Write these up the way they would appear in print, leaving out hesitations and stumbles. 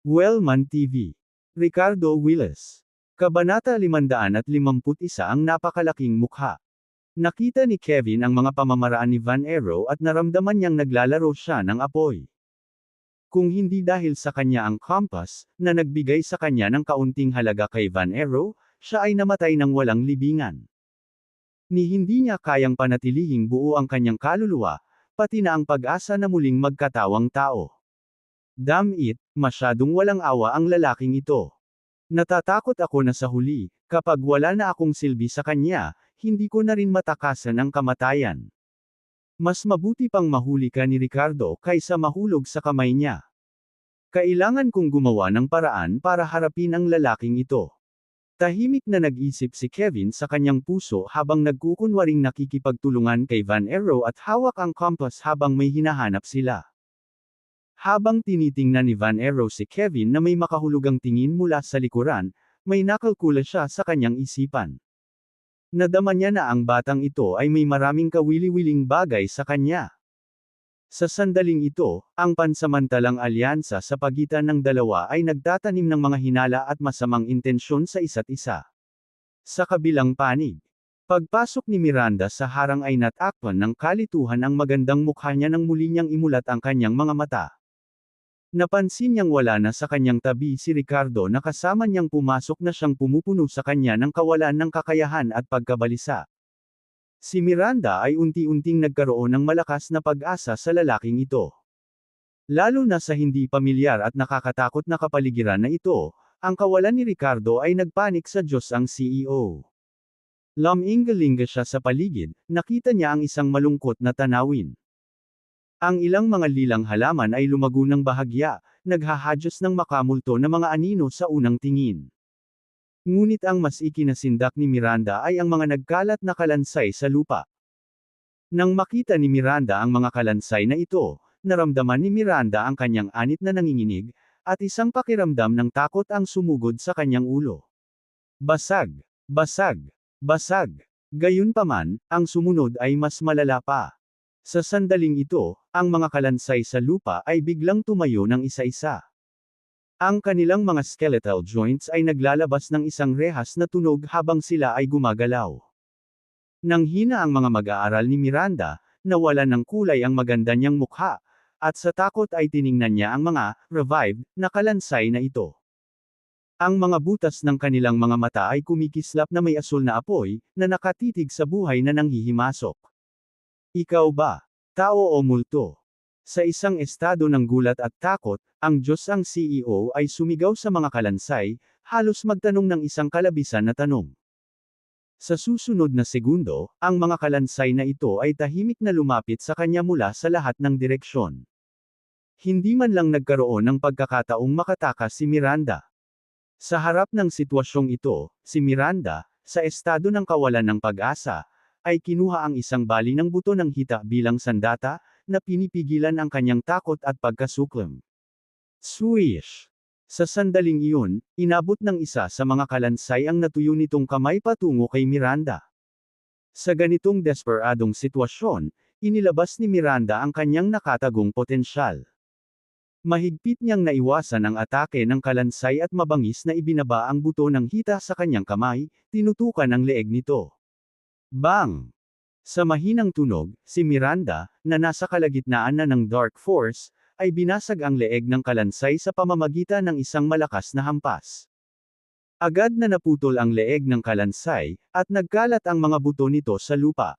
Wellman TV. Ricardo Willis. Kabanata 551 ang napakalaking mukha. Nakita ni Kevin ang mga pamamaraan ni Van Arrow at naramdaman niyang naglalaro siya ng apoy. Kung hindi dahil sa kanya ang compass, na nagbigay sa kanya ng kaunting halaga kay Van Arrow, siya ay namatay ng walang libingan. Ni hindi niya kayang panatilihing buo ang kanyang kaluluwa, pati na ang pag-asa na muling magkatawang tao. Damn it, masyadong walang awa ang lalaking ito. Natatakot ako na sa huli, kapag wala na akong silbi sa kanya, hindi ko na rin matakasan ang kamatayan. Mas mabuti pang mahuli ka ni Ricardo kaysa mahulog sa kamay niya. Kailangan kong gumawa ng paraan para harapin ang lalaking ito. Tahimik na nag-isip si Kevin sa kanyang puso habang nagkukunwaring nakikipagtulungan kay Van Arrow at hawak ang compass habang may hinahanap sila. Habang tinitingnan ni Van Arrow si Kevin na may makahulugang tingin mula sa likuran, may nakalkula siya sa kanyang isipan. Nadama niya na ang batang ito ay may maraming kawili-wiling bagay sa kanya. Sa sandaling ito, ang pansamantalang alyansa sa pagitan ng dalawa ay nagtatanim ng mga hinala at masamang intensyon sa isa't isa. Sa kabilang panig, pagpasok ni Miranda sa harang ay natakpan ng kalituhan ang magandang mukha niya nang muli niyang imulat ang kanyang mga mata. Napansin niyang wala na sa kanyang tabi si Ricardo na kasama niyang pumasok na siyang pumupuno sa kanya ng kawalan ng kakayahan at pagkabalisa. Si Miranda ay unti-unting nagkaroon ng malakas na pag-asa sa lalaking ito. Lalo na sa hindi pamilyar at nakakatakot na kapaligiran na ito, ang kawalan ni Ricardo ay nagpanik sa Diyos ang CEO. Lumingalinga siya sa paligid, nakita niya ang isang malungkot na tanawin. Ang ilang mga lilang halaman ay lumago ng bahagya, naghahadyos ng makamulto na mga anino sa unang tingin. Ngunit ang mas ikinasindak ni Miranda ay ang mga nagkalat na kalansay sa lupa. Nang makita ni Miranda ang mga kalansay na ito, naramdaman ni Miranda ang kanyang anit na nanginginig, at isang pakiramdam ng takot ang sumugod sa kanyang ulo. Basag! Basag! Basag! Gayunpaman, ang sumunod ay mas malala pa. Sa sandaling ito, ang mga kalansay sa lupa ay biglang tumayo ng isa-isa. Ang kanilang mga skeletal joints ay naglalabas ng isang rehas na tunog habang sila ay gumagalaw. Nang hina ang mga mag-aaral ni Miranda, nawalan ng kulay ang maganda niyang mukha, at sa takot ay tiningnan niya ang mga revived na kalansay na ito. Ang mga butas ng kanilang mga mata ay kumikislap na may asul na apoy, na nakatitig sa buhay na nanghihimasok. Ikaw ba? Tao o multo? Sa isang estado ng gulat at takot, ang Diyos ang CEO ay sumigaw sa mga kalansay, halos magtanong ng isang kalabisan na tanong. Sa susunod na segundo, ang mga kalansay na ito ay tahimik na lumapit sa kanya mula sa lahat ng direksyon. Hindi man lang nagkaroon ng pagkakataong makatakas si Miranda. Sa harap ng sitwasyong ito, si Miranda, sa estado ng kawalan ng pag-asa, ay kinuha ang isang bali ng buto ng hita bilang sandata, na pinipigilan ang kanyang takot at pagkasuklam. Swish! Sa sandaling iyon, inabot ng isa sa mga kalansay ang natuyo nitong kamay patungo kay Miranda. Sa ganitong desperadong sitwasyon, inilabas ni Miranda ang kanyang nakatagong potensyal. Mahigpit niyang naiwasan ang atake ng kalansay at mabangis na ibinaba ang buto ng hita sa kanyang kamay, tinutukan ang leeg nito. Bang! Sa mahinang tunog, si Miranda, na nasa kalagitnaan na ng Dark Force, ay binasag ang leeg ng kalansay sa pamamagitan ng isang malakas na hampas. Agad na naputol ang leeg ng kalansay, at nagkalat ang mga buto nito sa lupa.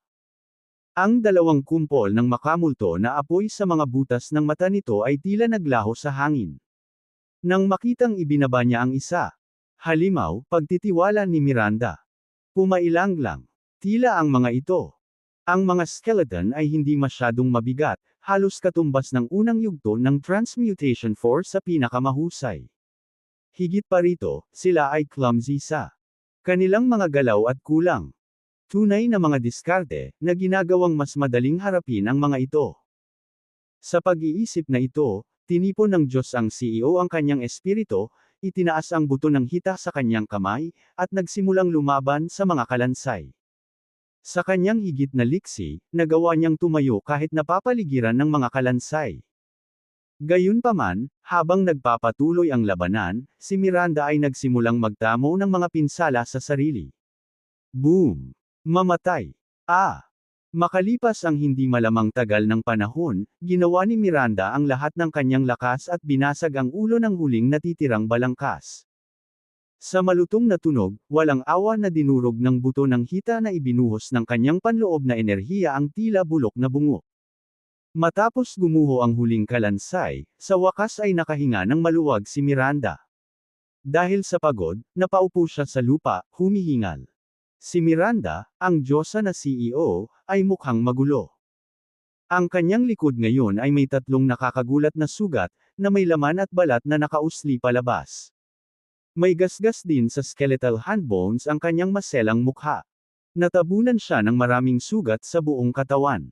Ang dalawang kumpol ng makamulto na apoy sa mga butas ng mata nito ay tila naglaho sa hangin. Nang makitang ibinaba niya ang isa, halimaw, pagtitiwala ni Miranda. Pumailanglang. Tila ang mga ito. Ang mga skeleton ay hindi masyadong mabigat, halos katumbas ng unang yugto ng Transmutation Force sa pinakamahusay. Higit pa rito, sila ay clumsy sa kanilang mga galaw at kulang. Tunay na mga diskarte, na ginagawang mas madaling harapin ang mga ito. Sa pag-iisip na ito, tinipon ng Diyos ang CEO ang kanyang espiritu, itinaas ang buto ng hita sa kanyang kamay, at nagsimulang lumaban sa mga kalansay. Sa kanyang higit na liksi, nagawa niyang tumayo kahit napapaligiran ng mga kalansay. Gayunpaman, habang nagpapatuloy ang labanan, si Miranda ay nagsimulang magtamo ng mga pinsala sa sarili. Boom! Mamatay! Ah! Makalipas ang hindi malamang tagal ng panahon, ginawa ni Miranda ang lahat ng kanyang lakas at binasag ang ulo ng huling natitirang balangkas. Sa malutong na tunog, walang awa na dinurog ng buto ng hita na ibinuhos ng kanyang panloob na enerhiya ang tila bulok na bungo. Matapos gumuho ang huling kalansay, sa wakas ay nakahinga ng maluwag si Miranda. Dahil sa pagod, napaupo siya sa lupa, humihingal. Si Miranda, ang diyosa na CEO, ay mukhang magulo. Ang kanyang likod ngayon ay may 3 nakakagulat na sugat, na may laman at balat na nakausli palabas. May gasgas din sa skeletal handbones ang kanyang maselang mukha. Natabunan siya ng maraming sugat sa buong katawan.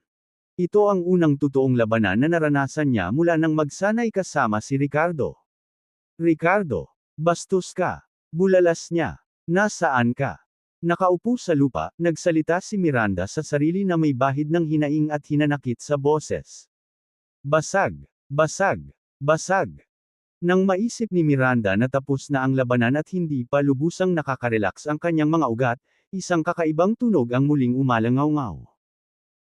Ito ang unang totoong labanan na naranasan niya mula nang magsanay kasama si Ricardo. Ricardo, bastos ka. Bulalas niya. Nasaan ka? Nakaupo sa lupa, nagsalita si Miranda sa sarili na may bahid ng hinaing at hinanakit sa boses. Basag! Basag! Basag! Nang maisip ni Miranda na tapos na ang labanan at hindi pa lubusang nakakarelax ang kanyang mga ugat, isang kakaibang tunog ang muling umalangaw-ngaw.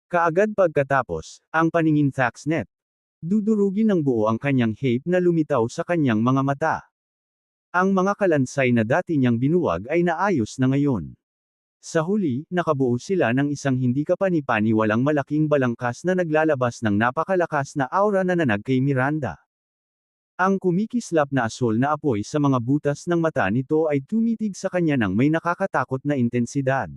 Kaagad pagkatapos, ang paningin Taxnet. Dudurugin ng buo ang kanyang hape na lumitaw sa kanyang mga mata. Ang mga kalansay na dati niyang binuwag ay naayos na ngayon. Sa huli, nakabuo sila ng isang hindi kapani-paniwalang malaking balangkas na naglalabas ng napakalakas na aura na nanag kay Miranda. Ang kumikislap na asol na apoy sa mga butas ng mata nito ay tumitig sa kanya ng may nakakatakot na intensidad.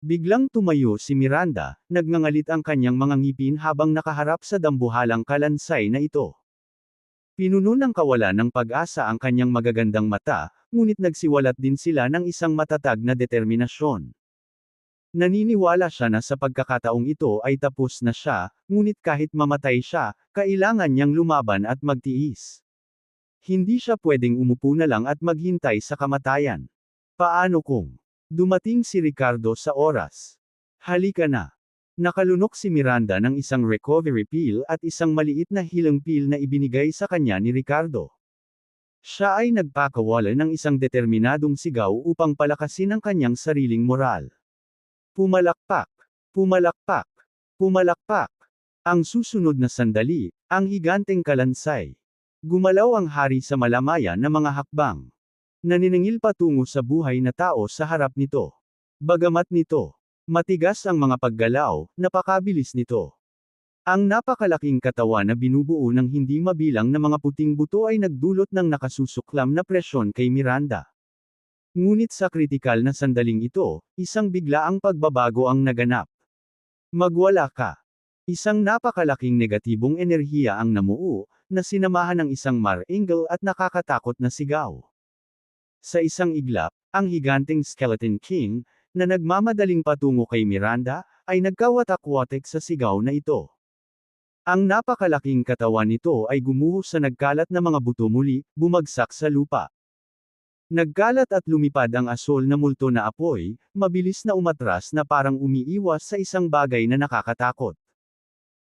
Biglang tumayo si Miranda, nagngangalit ang kanyang mga ngipin habang nakaharap sa dambuhalang kalansay na ito. Pinuno ng kawalan ng pag-asa ang kanyang magagandang mata, ngunit nagsiwalat din sila ng isang matatag na determinasyon. Naniniwala siya na sa pagkakataong ito ay tapos na siya, ngunit kahit mamatay siya, kailangan niyang lumaban at magtiis. Hindi siya pwedeng umupo na lang at maghintay sa kamatayan. Paano kung dumating si Ricardo sa oras? Halika na. Nakalunok si Miranda ng isang recovery pill at isang maliit na healing pill na ibinigay sa kanya ni Ricardo. Siya ay nagpakawala ng isang determinadong sigaw upang palakasin ang kanyang sariling moral. Pumalakpak! Pumalakpak! Pumalakpak! Ang susunod na sandali, ang higanteng kalansay. Gumalaw ang hari sa malamayan na mga hakbang. Naniningil patungo sa buhay na tao sa harap nito. Bagamat nito, matigas ang mga paggalaw, napakabilis nito. Ang napakalaking katawan na binubuo ng hindi mabilang na mga puting buto ay nagdulot ng nakasusuklam na presyon kay Miranda. Ngunit sa kritikal na sandaling ito, isang biglaang pagbabago ang naganap. Magwala ka. Isang napakalaking negatibong enerhiya ang namuo, na sinamahan ng isang marangal at nakakatakot na sigaw. Sa isang iglap, ang higanteng Skeleton King, na nagmamadaling patungo kay Miranda, ay nagkawatak-watek sa sigaw na ito. Ang napakalaking katawan nito ay gumuho sa nagkalat na mga buto muli, bumagsak sa lupa. Nagkalat at lumipad ang asol na multo na apoy, mabilis na umatras na parang umiiwas sa isang bagay na nakakatakot.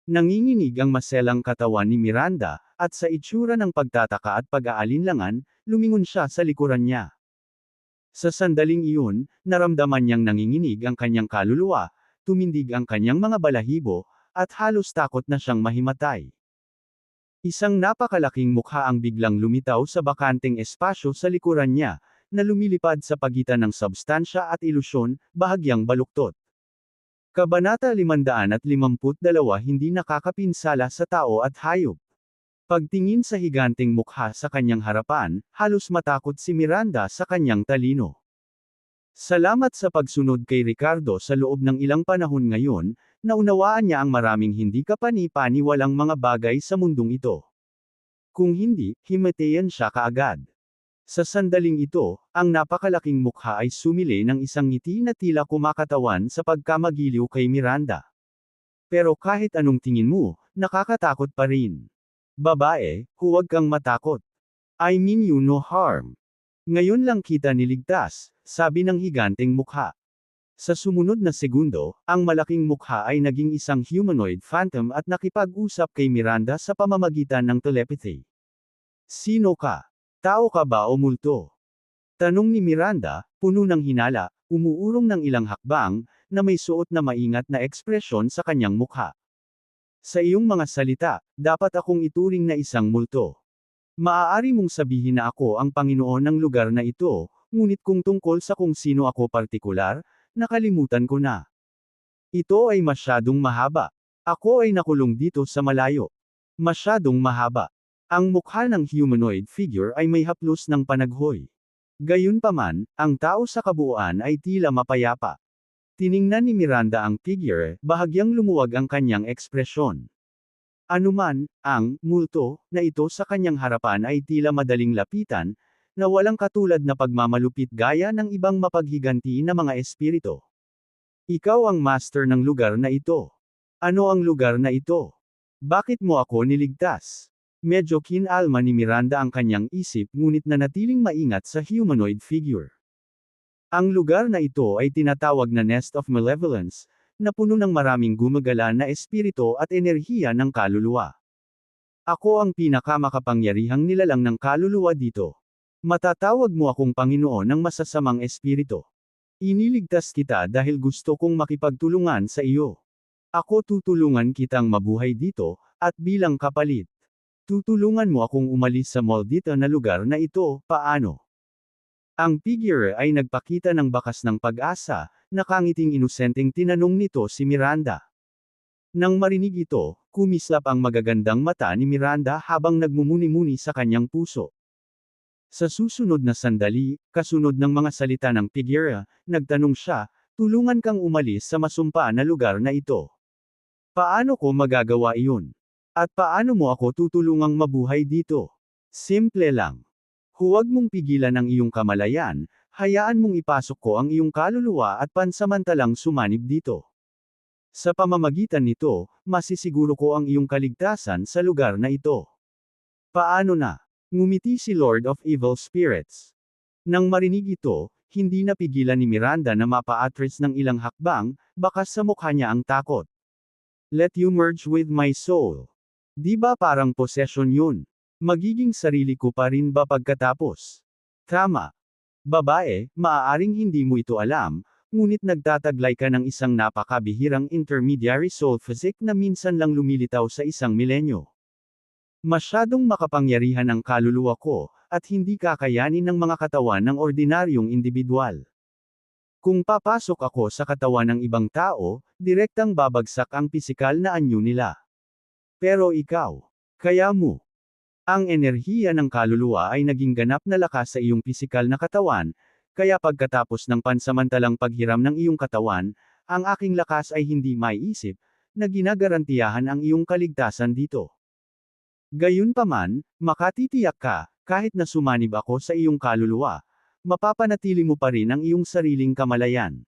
Nanginginig ang maselang katawan ni Miranda, at sa itsura ng pagtataka at pag-aalinlangan, lumingon siya sa likuran niya. Sa sandaling iyon, naramdaman niyang nanginginig ang kanyang kaluluwa, tumindig ang kanyang mga balahibo, at halos takot na siyang mahimatay. Isang napakalaking mukha ang biglang lumitaw sa bakanteng espasyo sa likuran niya, na lumilipad sa pagitan ng substansya at ilusyon, bahagyang baluktot. Kabanata 552 Hindi nakakapinsala sa tao at hayop. Pagtingin sa higanteng mukha sa kanyang harapan, halos matakot si Miranda sa kanyang talino. Salamat sa pagsunod kay Ricardo sa loob ng ilang panahon ngayon, naunawaan niya ang maraming hindi kapani-paniwalang mga bagay sa mundong ito. Kung hindi, himatayan siya kaagad. Sa sandaling ito, ang napakalaking mukha ay sumili ng isang ngiti na tila kumakatawan sa pagkamagiliw kay Miranda. Pero kahit anong tingin mo, nakakatakot pa rin. Babae, huwag kang matakot. I mean you no harm. Ngayon lang kita niligtas, sabi ng higanteng mukha. Sa sumunod na segundo, ang malaking mukha ay naging isang humanoid phantom at nakipag-usap kay Miranda sa pamamagitan ng telepathy. Sino ka? Tao ka ba o multo? Tanong ni Miranda, puno ng hinala, umuurong ng ilang hakbang, na may suot na maingat na ekspresyon sa kanyang mukha. Sa iyong mga salita, dapat akong ituring na isang multo. Maaari mong sabihin na ako ang Panginoon ng lugar na ito, ngunit kung tungkol sa kung sino ako partikular, nakalimutan ko na. Ito ay masyadong mahaba. Ako ay nakulong dito sa malayo. Masyadong mahaba. Ang mukha ng humanoid figure ay may haplos ng panaghoy. Gayunpaman, ang tao sa kabuuan ay tila mapayapa. Tiningnan ni Miranda ang figure, bahagyang lumuwag ang kanyang ekspresyon. Anuman, ang multo na ito sa kanyang harapan ay tila madaling lapitan, na walang katulad na pagmamalupit gaya ng ibang mapaghiganti na mga espiritu. Ikaw ang master ng lugar na ito. Ano ang lugar na ito? Bakit mo ako niligtas? Medyo kinalma ni Miranda ang kanyang isip ngunit nanatiling maingat sa humanoid figure. Ang lugar na ito ay tinatawag na Nest of Malevolence, na puno ng maraming gumagala na espiritu at enerhiya ng kaluluwa. Ako ang pinakamakapangyarihang nilalang ng kaluluwa dito. Matatawag mo akong Panginoon ng masasamang espiritu. Iniligtas kita dahil gusto kong makipagtulungan sa iyo. Ako tutulungan kitang mabuhay dito, at bilang kapalit. Tutulungan mo akong umalis sa maldita na lugar na ito, paano? Ang figure ay nagpakita ng bakas ng pag-asa, nakangiting inosenteng tinanong nito si Miranda. Nang marinig ito, kumislap ang magagandang mata ni Miranda habang nagmumuni-muni sa kanyang puso. Sa susunod na sandali, kasunod ng mga salita ng figure, nagtanong siya, tulungan kang umalis sa masumpa na lugar na ito. Paano ko magagawa iyon? At paano mo ako tutulungang mabuhay dito? Simple lang. Huwag mong pigilan ang iyong kamalayan, hayaan mong ipasok ko ang iyong kaluluwa at pansamantalang sumanib dito. Sa pamamagitan nito, masisiguro ko ang iyong kaligtasan sa lugar na ito. Paano na? Ngumiti si Lord of Evil Spirits. Nang marinig ito, hindi napigilan ni Miranda na mapa-atras ng ilang hakbang, bakas sa mukha niya ang takot. Let you merge with my soul. Di ba parang possession yun? Magiging sarili ko pa rin ba pagkatapos? Tama. Babae, maaaring hindi mo ito alam, ngunit nagtataglay ka ng isang napakabihirang intermediary soul physique na minsan lang lumilitaw sa isang milenyo. Masyadong makapangyarihan ang kaluluwa ko, at hindi kakayanin ng mga katawan ng ordinaryong individual. Kung papasok ako sa katawan ng ibang tao, direktang babagsak ang pisikal na anyo nila. Pero ikaw, kaya mo. Ang enerhiya ng kaluluwa ay naging ganap na lakas sa iyong pisikal na katawan, kaya pagkatapos ng pansamantalang paghiram ng iyong katawan, ang aking lakas ay hindi maiisip, na ginagarantiyahan ang iyong kaligtasan dito. Gayunpaman, makatitiyak ka, kahit na sumanib ako sa iyong kaluluwa, mapapanatili mo pa rin ang iyong sariling kamalayan.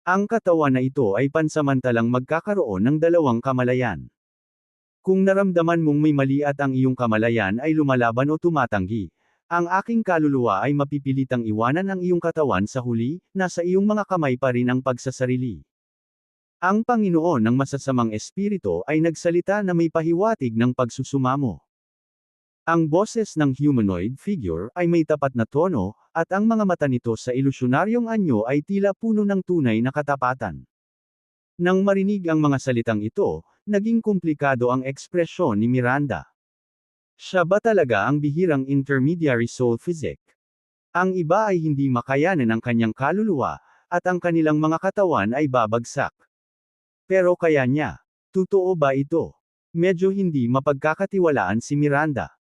Ang katawan na ito ay pansamantalang magkakaroon ng dalawang kamalayan. Kung naramdaman mong may mali at ang iyong kamalayan ay lumalaban o tumatanggi, ang aking kaluluwa ay mapipilitang iwanan ang iyong katawan sa huli, nasa iyong mga kamay pa rin ang pagsasarili. Ang Panginoon ng masasamang espiritu ay nagsalita na may pahiwatig ng pagsusumamo. Ang boses ng humanoid figure ay may tapat na tono, at ang mga mata nito sa ilusyonaryong anyo ay tila puno ng tunay na katapatan. Nang marinig ang mga salitang ito, naging komplikado ang ekspresyon ni Miranda. Siya ba talaga ang bihirang intermediary soul physique? Ang iba ay hindi makayanan ang kanyang kaluluwa, at ang kanilang mga katawan ay babagsak. Pero kaya niya? Totoo ba ito? Medyo hindi mapagkakatiwalaan si Miranda.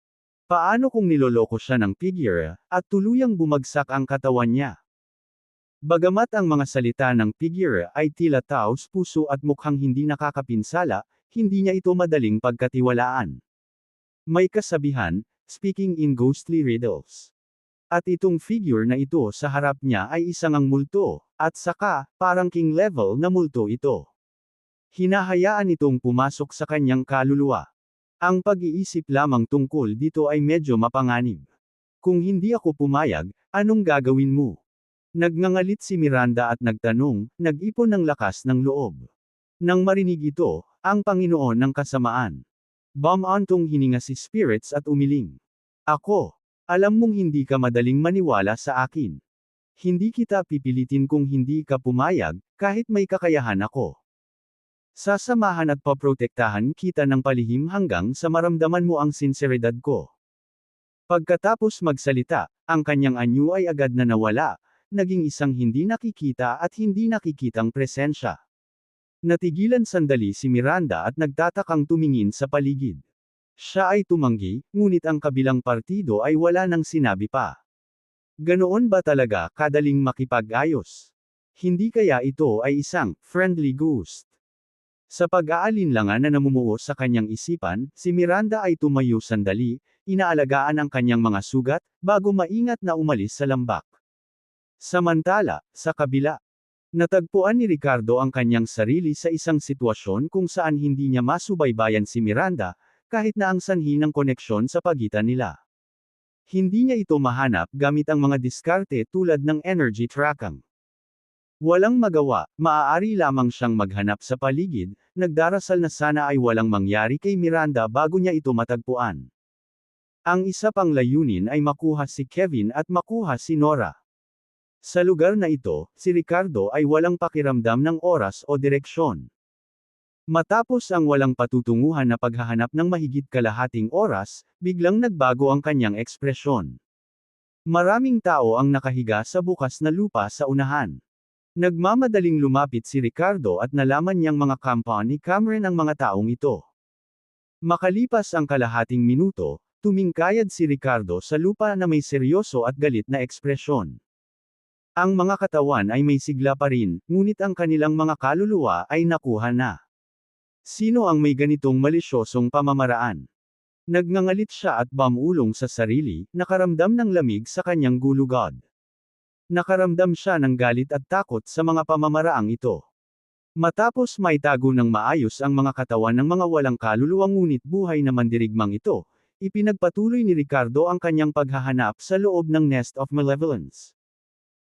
Paano kung niloloko siya ng figure, at tuluyang bumagsak ang katawan niya? Bagamat ang mga salita ng figure ay tila taos puso at mukhang hindi nakakapinsala, hindi niya ito madaling pagkatiwalaan. May kasabihan, speaking in ghostly riddles. At itong figure na ito sa harap niya ay isang ang multo, at saka, parang king level na multo ito. Hinahayaan itong pumasok sa kanyang kaluluwa. Ang pag-iisip lamang tungkol dito ay medyo mapanganib. Kung hindi ako pumayag, anong gagawin mo? Nagngangalit si Miranda at nagtanong, nag-ipon ng lakas ng loob. Nang marinig ito, ang Panginoon ng kasamaan. Bumantong hininga si Spirits at umiling. Ako, alam mong hindi ka madaling maniwala sa akin. Hindi kita pipilitin kung hindi ka pumayag, kahit may kakayahan ako. Sasamahan at paprotektahan kita ng palihim hanggang sa maramdaman mo ang sinseridad ko. Pagkatapos magsalita, ang kanyang anyo ay agad na nawala, naging isang hindi nakikita at hindi nakikitang presensya. Natigilan sandali si Miranda at nagtatakang tumingin sa paligid. Siya ay tumanggi, ngunit ang kabilang partido ay wala nang sinabi pa. Ganoon ba talaga kadaling makipag-ayos? Hindi kaya ito ay isang friendly ghost? Sa pag-aalinlangan na namumuo sa kanyang isipan, si Miranda ay tumayo sandali, inaalagaan ang kanyang mga sugat, bago maingat na umalis sa lambak. Samantala, sa kabila, natagpuan ni Ricardo ang kanyang sarili sa isang sitwasyon kung saan hindi niya masubaybayan si Miranda, kahit na ang sanhi ng koneksyon sa pagitan nila. Hindi niya ito mahanap gamit ang mga diskarte tulad ng energy tracking. Walang magawa, maaari lamang siyang maghanap sa paligid, nagdarasal na sana ay walang mangyari kay Miranda bago niya ito matagpuan. Ang isa pang layunin ay makuha si Kevin at makuha si Nora. Sa lugar na ito, si Ricardo ay walang pakiramdam ng oras o direksyon. Matapos ang walang patutunguhan na paghahanap ng mahigit kalahating oras, biglang nagbago ang kanyang ekspresyon. Maraming tao ang nakahiga sa bukas na lupa sa unahan. Nagmamadaling lumapit si Ricardo at nalaman niyang mga kampa ni Cameron ang mga taong ito. Makalipas ang kalahating minuto, tumingkayad si Ricardo sa lupa na may seryoso at galit na ekspresyon. Ang mga katawan ay may sigla pa rin, ngunit ang kanilang mga kaluluwa ay nakuha na. Sino ang may ganitong malisyosong pamamaraan? Nagngangalit siya at bumulong sa sarili, nakaramdam ng lamig sa kanyang gulugod. Nakaramdam siya ng galit at takot sa mga pamamaraang ito. Matapos maitago ng maayos ang mga katawan ng mga walang kaluluwang ngunit buhay na mandirigmang ito, ipinagpatuloy ni Ricardo ang kanyang paghahanap sa loob ng Nest of Malevolence.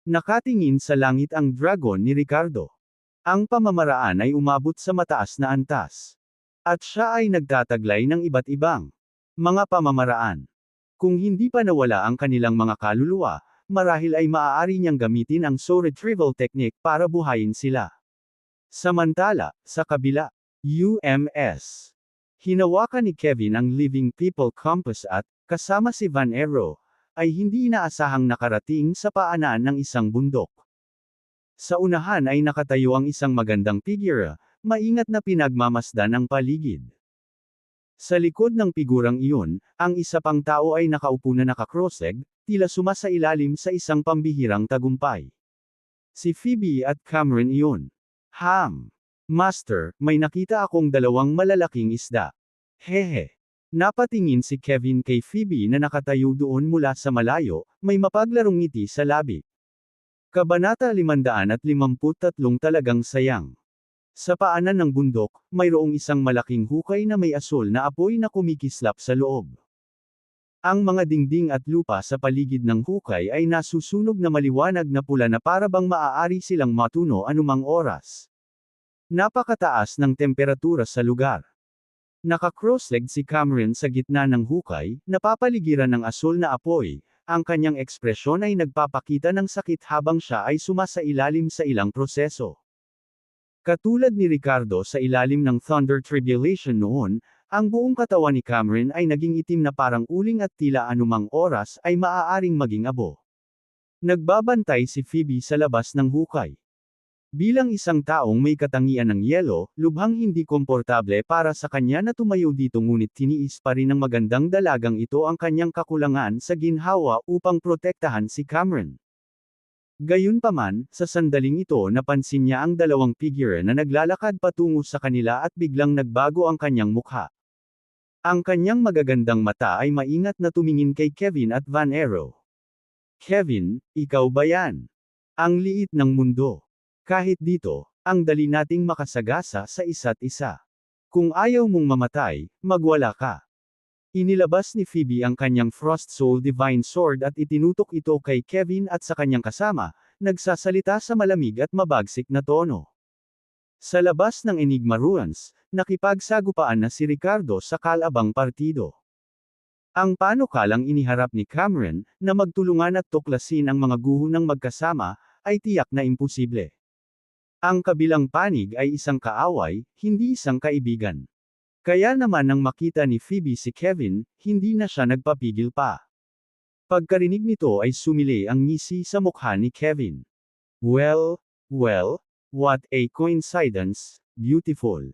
Nakatingin sa langit ang dragon ni Ricardo. Ang pamamaraan ay umabot sa mataas na antas. At siya ay nagtataglay ng iba't ibang mga pamamaraan. Kung hindi pa nawala ang kanilang mga kaluluwa, marahil ay maaari niyang gamitin ang soul retrieval technique para buhayin sila. Samantala, sa kabila, UMS. Hinawakan ni Kevin ang Living People Compass at, kasama si Van Aero, ay hindi inaasahang nakarating sa paanan ng isang bundok. Sa unahan ay nakatayo ang isang magandang figura, maingat na pinagmamasdan ang paligid. Sa likod ng figurang iyon, ang isa pang tao ay nakaupo na naka-crossleg, tila sumasailalim sa isang pambihirang tagumpay. Si Phoebe at Cameron iyon. Master, may nakita akong dalawang malalaking isda. Hehe. Napatingin si Kevin kay Phoebe na nakatayo doon mula sa malayo, may mapaglarong ngiti sa labi. Kabanata 553 talagang sayang. Sa paanan ng bundok, mayroong isang malaking hukay na may asul na apoy na kumikislap sa loob. Ang mga dingding at lupa sa paligid ng hukay ay nasusunog na maliwanag na pula na parabang maaari silang matuno anumang oras. Napakataas ng temperatura sa lugar. Naka-crossleg si Cameron sa gitna ng hukay, napapaligiran ng asul na apoy, ang kanyang ekspresyon ay nagpapakita ng sakit habang siya ay sumasailalim sa ilang proseso. Katulad ni Ricardo sa ilalim ng Thunder Tribulation noon, ang buong katawan ni Cameron ay naging itim na parang uling at tila anumang oras ay maaaring maging abo. Nagbabantay si Phoebe sa labas ng hukay. Bilang isang taong may katangian ng yelo, lubhang hindi komportable para sa kanya na tumayo dito ngunit tiniis pa rin ng magandang dalagang ito ang kanyang kakulangan sa ginhawa upang protektahan si Cameron. Gayunpaman, sa sandaling ito napansin niya ang dalawang figure na naglalakad patungo sa kanila at biglang nagbago ang kanyang mukha. Ang kanyang magagandang mata ay maingat na tumingin kay Kevin at Van Aero. Kevin, ikaw ba yan? Ang liit ng mundo. Kahit dito, ang dali nating makasagasa sa isa't isa. Kung ayaw mong mamatay, magwala ka. Inilabas ni Phoebe ang kanyang Frost Soul Divine Sword at itinutok ito kay Kevin at sa kanyang kasama, nagsasalita sa malamig at mabagsik na tono. Sa labas ng Enigma Ruins, nakipagsagupaan na si Ricardo sa kalabang partido. Ang panukalang iniharap ni Cameron, na magtulungan at tuklasin ang mga guho ng magkasama, ay tiyak na imposible. Ang kabilang panig ay isang kaaway, hindi isang kaibigan. Kaya naman nang makita ni Phoebe si Kevin, hindi na siya nagpapigil pa. Pagkarinig nito ay sumili ang ngisi sa mukha ni Kevin. Well, what a coincidence, beautiful.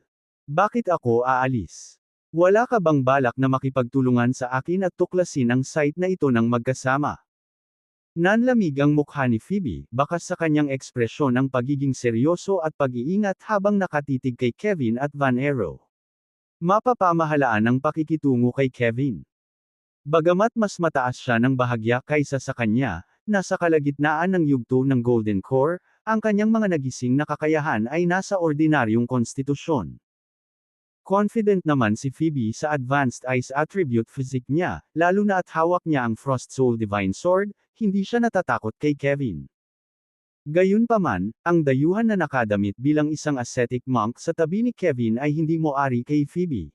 Bakit ako aalis? Wala ka bang balak na makipagtulungan sa akin at tuklasin ang site na ito ng magkasama? Nanlamig ang mukha ni Phoebe, bakas sa kanyang ekspresyon ng pagiging seryoso at pag-iingat habang nakatitig kay Kevin at Van Arrow. Mapapamahalaan ang pakikitungo kay Kevin. Bagamat mas mataas siya ng bahagya kaysa sa kanya, nasa kalagitnaan ng yugto ng Golden Core, ang kanyang mga nagising na kakayahan ay nasa ordinaryong konstitusyon. Confident naman si Phoebe sa advanced ice attribute physique niya, lalo na at hawak niya ang Frost Soul Divine Sword, hindi siya natatakot kay Kevin. Gayunpaman, ang dayuhan na nakadamit bilang isang ascetic monk sa tabi ni Kevin ay hindi moari kay Phoebe.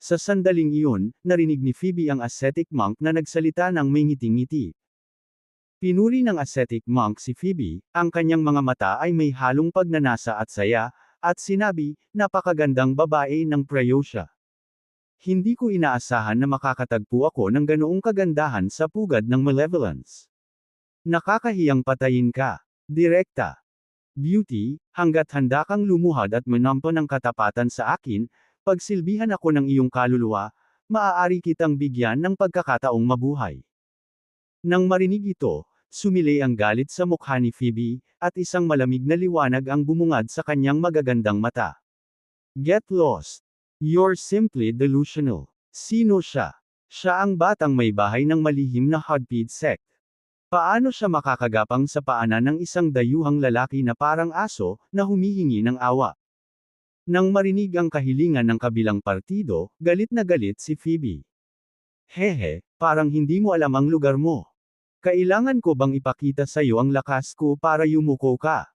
Sa sandaling iyon, narinig ni Phoebe ang ascetic monk na nagsalita ng may ngiting-ngiti. Pinuri ng ascetic monk si Phoebe, ang kanyang mga mata ay may halong pagnanasa at saya, at sinabi, napakagandang babae ng Prayosha. Hindi ko inaasahan na makakatagpo ako ng ganoong kagandahan sa pugad ng malevolence. Nakakahiyang patayin ka. Direkta. Beauty, hanggat handa kang lumuhad at manampo ng katapatan sa akin, pagsilbihan ako ng iyong kaluluwa, maaari kitang bigyan ng pagkakataong mabuhay. Nang marinig ito, sumili ang galit sa mukha ni Phoebe, at isang malamig na liwanag ang bumungad sa kanyang magagandang mata. Get lost. You're simply delusional. Sino siya? Siya ang batang may bahay ng malihim na Hudpid sect. Paano siya makakagapang sa paanan ng isang dayuhang lalaki na parang aso, na humihingi ng awa? Nang marinig ang kahilingan ng kabilang partido, galit na galit si Phoebe. Hehe, parang hindi mo alam ang lugar mo. Kailangan ko bang ipakita sa iyo ang lakas ko para yumuko ka?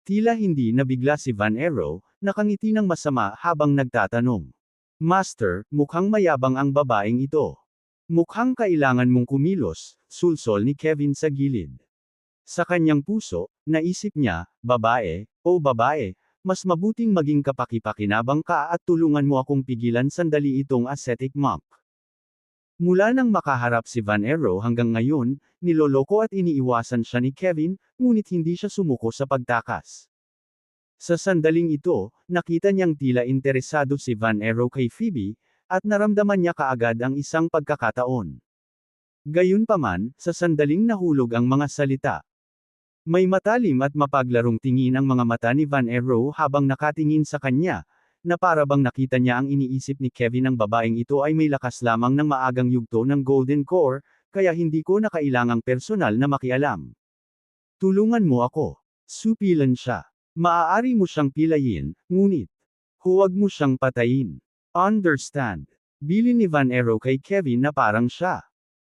Tila hindi nabigla si Van Arrow, nakangiti ng masama habang nagtatanong. Master, mukhang mayabang ang babaeng ito. Mukhang kailangan mong kumilos, sulsol ni Kevin sa gilid. Sa kanyang puso, naisip niya, babae, mas mabuting maging kapaki-pakinabang ka at tulungan mo akong pigilan sandali itong ascetic monk. Mula nang makaharap si Van Arrow hanggang ngayon, niloloko at iniiwasan siya ni Kevin, ngunit hindi siya sumuko sa pagtakas. Sa sandaling ito, nakita niyang tila interesado si Van Arrow kay Phoebe, at naramdaman niya kaagad ang isang pagkakataon. Gayunpaman, sa sandaling nahulog ang mga salita. May matalim at mapaglarong tingin ang mga mata ni Van Arrow habang nakatingin sa kanya, na para bang nakita niya ang iniisip ni Kevin ang babaeng ito ay may lakas lamang ng maagang yugto ng Golden Core, kaya hindi ko na kailangang personal na makialam. Tulungan mo ako. Supilan siya. Maaari mo siyang pilayin, ngunit huwag mo siyang patayin. Understand? Bilin ni Van Arrow kay Kevin na parang siya.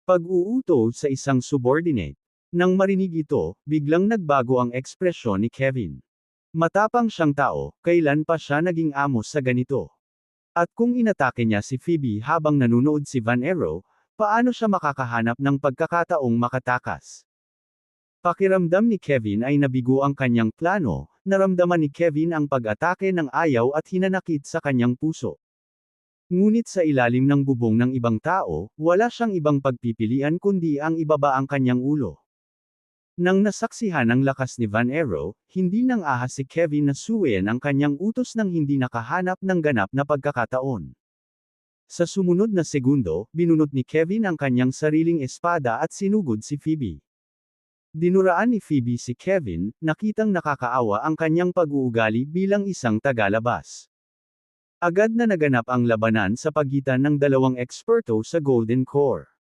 Pag-uuto sa isang subordinate. Nang marinig ito, biglang nagbago ang ekspresyon ni Kevin. Matapang siyang tao, kailan pa siya naging amos sa ganito? At kung inatake niya si Phoebe habang nanunood si Van Arrow, paano siya makakahanap ng pagkakataong makatakas? Pakiramdam ni Kevin ay nabigo ang kanyang plano, naramdaman ni Kevin ang pag-atake ng ayaw at hinanakit sa kanyang puso. Ngunit sa ilalim ng bubong ng ibang tao, wala siyang ibang pagpipilian kundi ang ibaba ang kanyang ulo. Nang nasaksihan ang lakas ni Van Arrow, hindi nang ahas si Kevin na suwayin ang kanyang utos nang hindi nakahanap ng ganap na pagkakataon. Sa sumunod na segundo, binunot ni Kevin ang kanyang sariling espada at sinugod si Phoebe. Dinuraan ni Phoebe si Kevin, nakitang nakakaawa ang kanyang pag-uugali bilang isang tagalabas. Agad na naganap ang labanan sa pagitan ng dalawang eksperto sa Golden Core.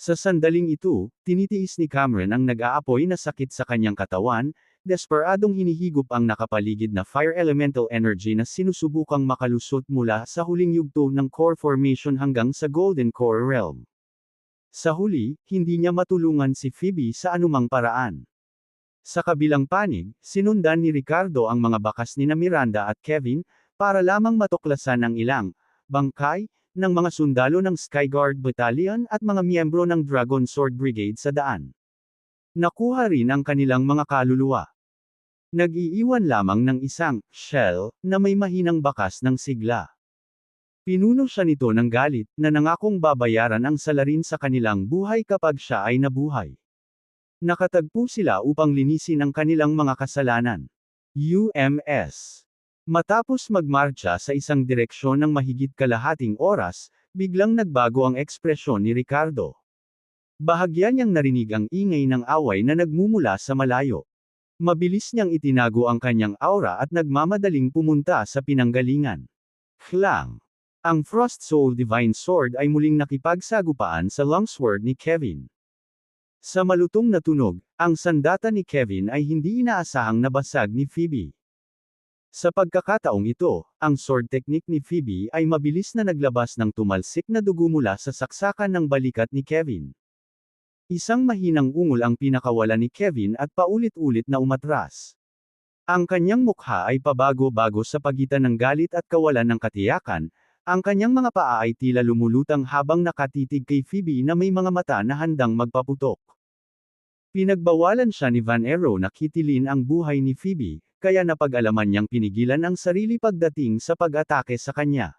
Sa sandaling ito, tinitiis ni Cameron ang nag-aapoy na sakit sa kanyang katawan, desperadong hinihigop ang nakapaligid na fire elemental energy na sinusubukang makalusot mula sa huling yugto ng core formation hanggang sa Golden Core realm. Sa huli, hindi niya matulungan si Phoebe sa anumang paraan. Sa kabilang panig, sinundan ni Ricardo ang mga bakas ni Miranda at Kevin, para lamang matuklasan ang ilang bangkay ng mga sundalo ng Skyguard Battalion at mga miyembro ng Dragon Sword Brigade sa daan. Nakuha rin ang kanilang mga kaluluwa. Nag-iiwan lamang ng isang shell na may mahinang bakas ng sigla. Pinuno siya nito ng galit, na nangakong babayaran ang salarin sa kanilang buhay kapag siya ay nabuhay. Nakatagpo sila upang linisin ang kanilang mga kasalanan. UMS. Matapos magmarcha sa isang direksyon ng mahigit kalahating oras, biglang nagbago ang ekspresyon ni Ricardo. Bahagya niyang narinig ang ingay ng away na nagmumula sa malayo. Mabilis niyang itinago ang kanyang aura at nagmamadaling pumunta sa pinanggalingan. Klang! Ang Frost Soul Divine Sword ay muling nakipagsagupaan sa longsword ni Kevin. Sa malutong na tunog, ang sandata ni Kevin ay hindi inaasahang nabasag ni Phoebe. Sa pagkakataong ito, ang sword technique ni Phoebe ay mabilis na naglabas ng tumalsik na dugo mula sa saksakan ng balikat ni Kevin. Isang mahinang ungol ang pinakawalan ni Kevin at paulit-ulit na umatras. Ang kanyang mukha ay pabago-bago sa pagitan ng galit at kawalan ng katiyakan, ang kanyang mga paa ay tila lumulutang habang nakatitig kay Phoebe na may mga mata na handang magpaputok. Pinagbawalan siya ni Van Arrow na kitilin ang buhay ni Phoebe, kaya napag-alaman niyang pinigilan ang sarili pagdating sa pag-atake sa kanya.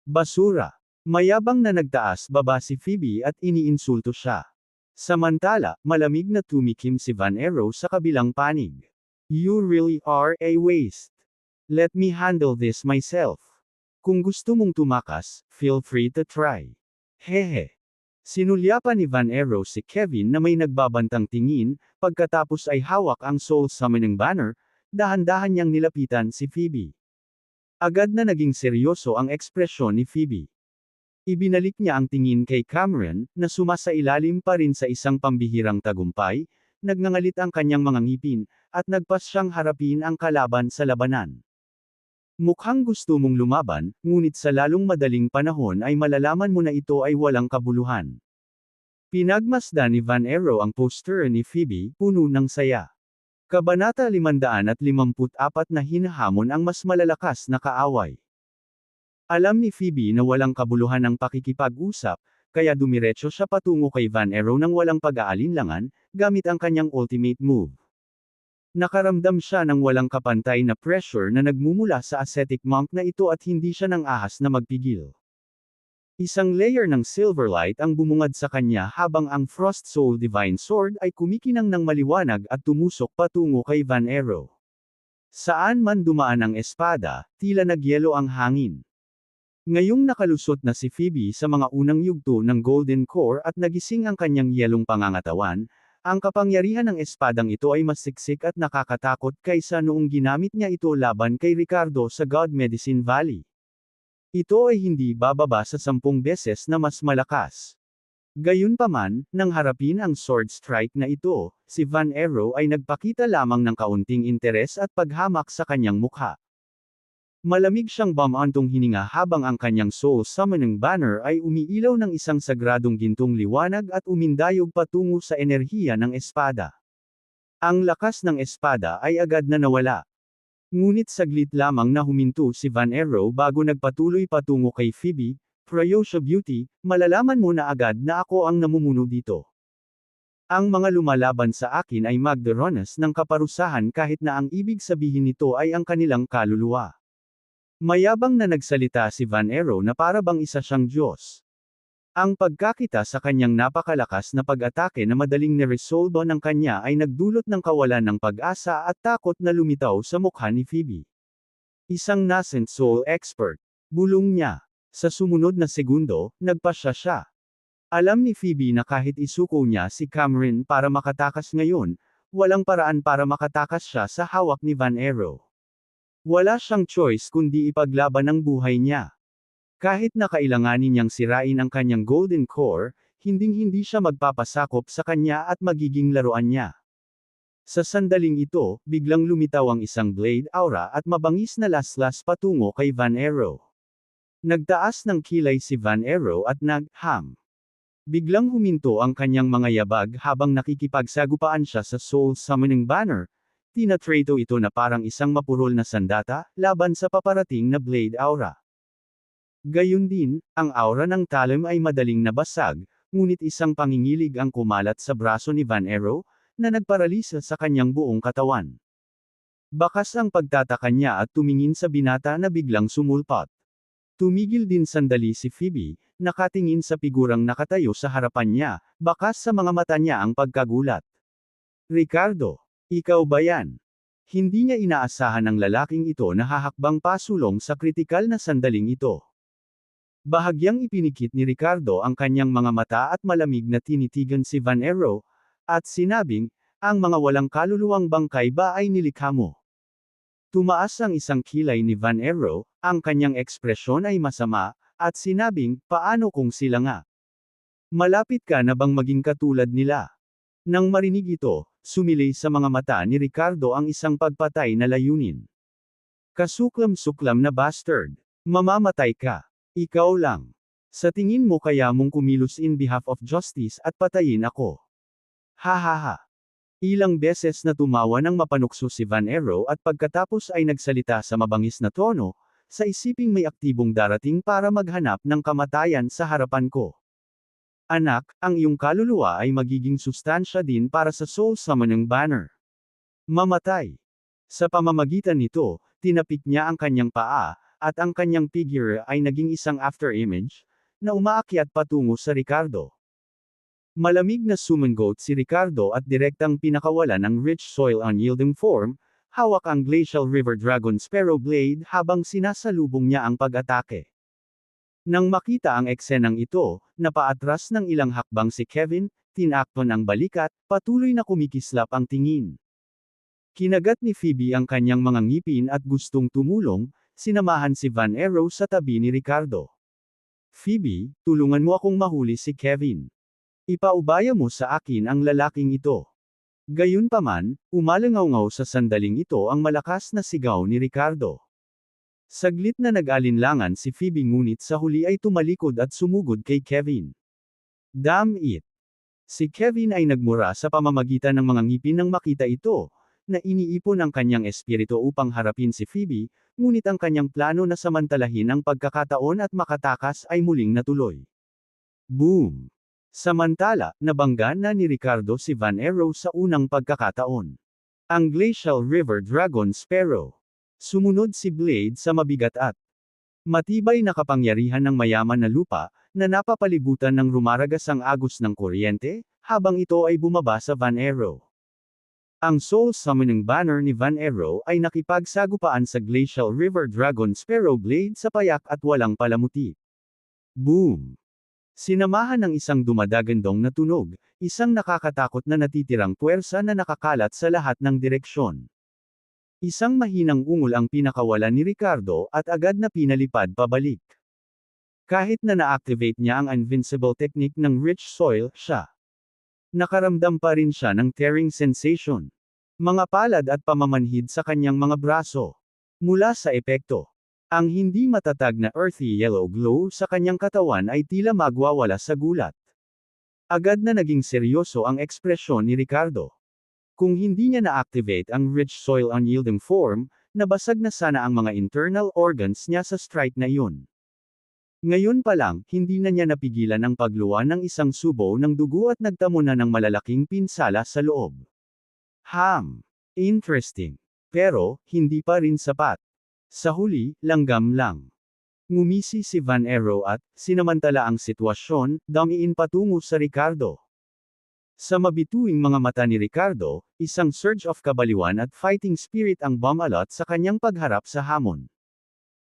Basura. Mayabang na nagtaas baba si Phoebe at iniinsulto siya. Samantala, malamig na tumikim si Van Arrow sa kabilang panig. You really are a waste. Let me handle this myself. Kung gusto mong tumakas, feel free to try. Hehe. Sinulyapan ni Van Arrow si Kevin na may nagbabantang tingin, pagkatapos ay hawak ang Soul Summoning Banner, dahan-dahan niyang nilapitan si Phoebe. Agad na naging seryoso ang ekspresyon ni Phoebe. Ibinalik niya ang tingin kay Cameron, na sumasailalim pa rin sa isang pambihirang tagumpay, nagngangalit ang kanyang mga ngipin, at nagpas siyang harapin ang kalaban sa labanan. Mukhang gusto mong lumaban, ngunit sa lalong madaling panahon ay malalaman mo na ito ay walang kabuluhan. Pinagmasdan ni Van Arrow ang poster ni Phoebe, puno ng saya. Kabanata 554 na hinahamon ang mas malalakas na kaaway. Alam ni Phoebe na walang kabuluhan ang pakikipag-usap, kaya dumiretso siya patungo kay Van Arrow nang walang pag-aalinlangan, gamit ang kanyang ultimate move. Nakaramdam siya ng walang kapantay na pressure na nagmumula sa ascetic monk na ito at hindi siya nang ahas na magpigil. Isang layer ng Silverlight ang bumungad sa kanya habang ang Frost Soul Divine Sword ay kumikinang ng maliwanag at tumusok patungo kay Van Arrow. Saan man dumaan ang espada, tila nagyelo ang hangin. Ngayong nakalusot na si Phoebe sa mga unang yugto ng Golden Core at nagising ang kanyang yelong pangangatawan, ang kapangyarihan ng espadang ito ay mas siksik at nakakatakot kaysa noong ginamit niya ito laban kay Ricardo sa God Medicine Valley. Ito ay hindi bababa sa 10 beses na mas malakas. Gayunpaman, nang harapin ang sword strike na ito, si Van Arrow ay nagpakita lamang ng kaunting interes at paghamak sa kanyang mukha. Malamig siyang bumantong hininga habang ang kanyang Soul Summoning Banner ay umiilaw ng isang sagradong gintong liwanag at umindayog patungo sa enerhiya ng espada. Ang lakas ng espada ay agad na nawala. Ngunit saglit lamang na huminto si Van Arrow bago nagpatuloy patungo kay Phoebe, Prayosha Beauty, malalaman mo na agad na ako ang namumuno dito. Ang mga lumalaban sa akin ay magdaranas ng kaparusahan kahit na ang ibig sabihin nito ay ang kanilang kaluluwa. Mayabang na nagsalita si Van Arrow na para bang isa siyang Diyos. Ang pagkakita sa kanyang napakalakas na pag-atake na madaling niresolba ng kanya ay nagdulot ng kawalan ng pag-asa at takot na lumitaw sa mukha ni Phoebe. Isang nascent soul expert. Bulong niya. Sa sumunod na segundo, nagpasya siya. Alam ni Phoebe na kahit isuko niya si Cameron para makatakas ngayon, walang paraan para makatakas siya sa hawak ni Van Arrow. Wala siyang choice kundi ipaglaban ang buhay niya. Kahit na kailanganin niyang sirain ang kanyang Golden Core, hinding-hindi siya magpapasakop sa kanya at magiging laruan niya. Sa sandaling ito, biglang lumitaw ang isang blade aura at mabangis na laslas patungo kay Van Arrow. Nagtaas ng kilay si Van Arrow at nag-ham. Biglang huminto ang kanyang mga yabag habang nakikipagsagupaan siya sa Soul Summoning Banner. Tinatrato ito na parang isang mapurol na sandata, laban sa paparating na Blade Aura. Gayun din, ang aura ng Talem ay madaling nabasag, ngunit isang pangingilig ang kumalat sa braso ni Van Arrow, na nagparalisa sa kanyang buong katawan. Bakas ang pagtataka niya at tumingin sa binata na biglang sumulpot. Tumigil din sandali si Phoebe, nakatingin sa figurang nakatayo sa harapan niya, bakas sa mga mata niya ang pagkagulat. Ricardo, ikaw ba yan? Hindi niya inaasahan ng lalaking ito na hahakbang pasulong sa kritikal na sandaling ito. Bahagyang ipinikit ni Ricardo ang kanyang mga mata at malamig na tinitigan si Van Arrow, at sinabing, ang mga walang kaluluwang bangkay ba ay nilikha mo? Tumaas ang isang kilay ni Van Arrow, ang kanyang ekspresyon ay masama, at sinabing, paano kung sila nga? Malapit ka na bang maging katulad nila? Nang marinig ito, sumilay sa mga mata ni Ricardo ang isang pagpatay na layunin. Kasuklam-suklam na bastard. Mamamatay ka. Ikaw lang. Sa tingin mo kaya mong kumilos in behalf of justice at patayin ako? Ha ha ha. Ilang beses na tumawa ng mapanukso si Van Arrow at pagkatapos ay nagsalita sa mabangis na tono, sa isiping may aktibong darating para maghanap ng kamatayan sa harapan ko. Anak, ang iyong kaluluwa ay magiging sustansya din para sa Soul Summoning Banner. Mamatay. Sa pamamagitan nito, tinapik niya ang kanyang paa, at ang kanyang figure ay naging isang afterimage, na umaakyat patungo sa Ricardo. Malamig na sumangot si Ricardo at direktang pinakawalan ng rich soil unyielding form, hawak ang Glacial River Dragon Sparrow Blade habang sinasalubong niya ang pag-atake. Nang makita ang eksenang ito, napaatras ng ilang hakbang si Kevin, tinakton ang balikat, patuloy na kumikislap ang tingin. Kinagat ni Phoebe ang kanyang mga ngipin at gustong tumulong, sinamahan si Van Arrow sa tabi ni Ricardo. Phoebe, tulungan mo akong mahuli si Kevin. Ipaubaya mo sa akin ang lalaking ito. Gayunpaman, umalangaw-ngaw sa sandaling ito ang malakas na sigaw ni Ricardo. Saglit na nag-alinlangan si Phoebe ngunit sa huli ay tumalikod at sumugod kay Kevin. Damn it! Si Kevin ay nagmura sa pamamagitan ng mga ngipin nang makita ito, na iniipon ang kanyang espiritu upang harapin si Phoebe, ngunit ang kanyang plano na samantalahin ang pagkakataon at makatakas ay muling natuloy. Boom! Samantala, nabangga na ni Ricardo si Van Arrow sa unang pagkakataon. Ang Glacial River Dragon Sparrow. Sumunod si Blade sa mabigat at matibay na kapangyarihan ng mayaman na lupa, na napapalibutan ng rumaragasang agos ng kuryente, habang ito ay bumaba sa Van Arrow. Ang Soul Summoning Banner ni Van Arrow ay nakipagsagupaan sa Glacial River Dragon Sparrow Blade sa payak at walang palamuti. Boom! Sinamahan ng isang dumadagandong na tunog, isang nakakatakot na natitirang puwersa na nakakalat sa lahat ng direksyon. Isang mahinang ungol ang pinakawalan ni Ricardo at agad na pinalipad pabalik. Kahit na na-activate niya ang invincible technique ng rich soil, nakaramdam pa rin siya ng tearing sensation. Mga palad at pamamanhid sa kanyang mga braso. Mula sa epekto. Ang hindi matatag na earthy yellow glow sa kanyang katawan ay tila magwawala sa gulat. Agad na naging seryoso ang ekspresyon ni Ricardo. Kung hindi niya na-activate ang rich soil unyielding form, nabasag na sana ang mga internal organs niya sa strike na iyon. Ngayon pa lang, hindi na niya napigilan ang pagluwa ng isang subo ng dugo at nagtamo na ng malalaking pinsala sa loob. Interesting. Pero, hindi pa rin sapat. Sa huli, langgam lang. Ngumisi si Van Arrow at, sinamantala ang sitwasyon, damiin patungo sa Ricardo. Sa mabituing mga mata ni Ricardo, isang surge of kabaliwan at fighting spirit ang bumalot sa kanyang pagharap sa hamon.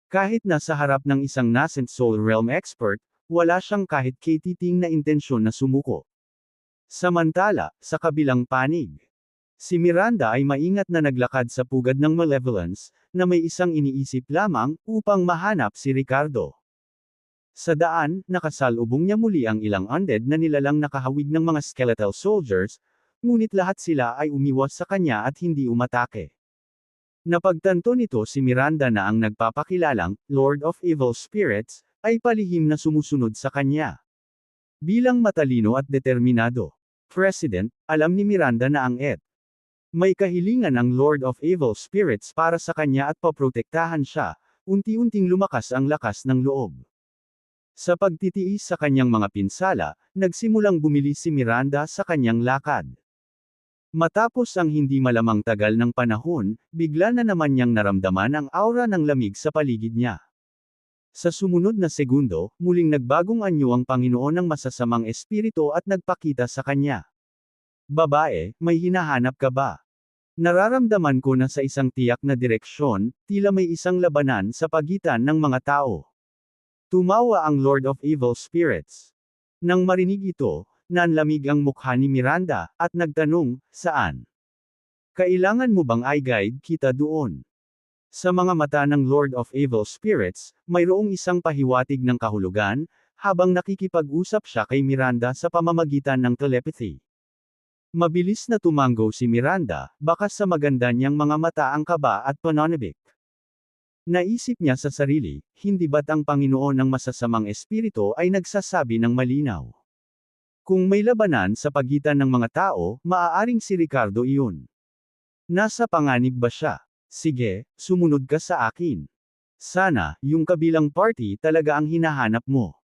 Kahit nasa harap ng isang nascent soul realm expert, wala siyang kahit katiting na intensyon na sumuko. Samantala, sa kabilang panig, si Miranda ay maingat na naglakad sa pugad ng malevolence, na may isang iniisip lamang, upang mahanap si Ricardo. Sa daan, nakasalubong niya muli ang ilang undead na nilalang nakahawig ng mga skeletal soldiers, ngunit lahat sila ay umiwas sa kanya at hindi umatake. Napagtanto nito si Miranda na ang nagpapakilalang, Lord of Evil Spirits, ay palihim na sumusunod sa kanya. Bilang matalino at determinado President, alam ni Miranda na ang Ed. May kahilingan ang Lord of Evil Spirits para sa kanya at paprotektahan siya, unti-unting lumakas ang lakas ng loob. Sa pagtitiis sa kanyang mga pinsala, nagsimulang bumili si Miranda sa kanyang lakad. Matapos ang hindi malamang tagal ng panahon, bigla na naman niyang naramdaman ang aura ng lamig sa paligid niya. Sa sumunod na segundo, muling nagbagong anyo ang Panginoon ng masasamang espiritu at nagpakita sa kanya. Babae, may hinahanap ka ba? Nararamdaman ko na sa isang tiyak na direksyon, tila may isang labanan sa pagitan ng mga tao. Tumawa ang Lord of Evil Spirits. Nang marinig ito, nanlamig ang mukha ni Miranda, at nagtanong, saan? Kailangan mo bang i-guide kita doon? Sa mga mata ng Lord of Evil Spirits, mayroong isang pahiwatig ng kahulugan, habang nakikipag-usap siya kay Miranda sa pamamagitan ng telepathy. Mabilis na tumango si Miranda, bakas sa maganda niyang mga mata ang kaba at pananabik. Naisip niya sa sarili, hindi ba't ang Panginoon ng masasamang espiritu ay nagsasabi ng malinaw? Kung may labanan sa pagitan ng mga tao, maaaring si Ricardo iyon. Nasa panganib ba siya? Sige, sumunod ka sa akin. Sana, yung kabilang party talaga ang hinahanap mo.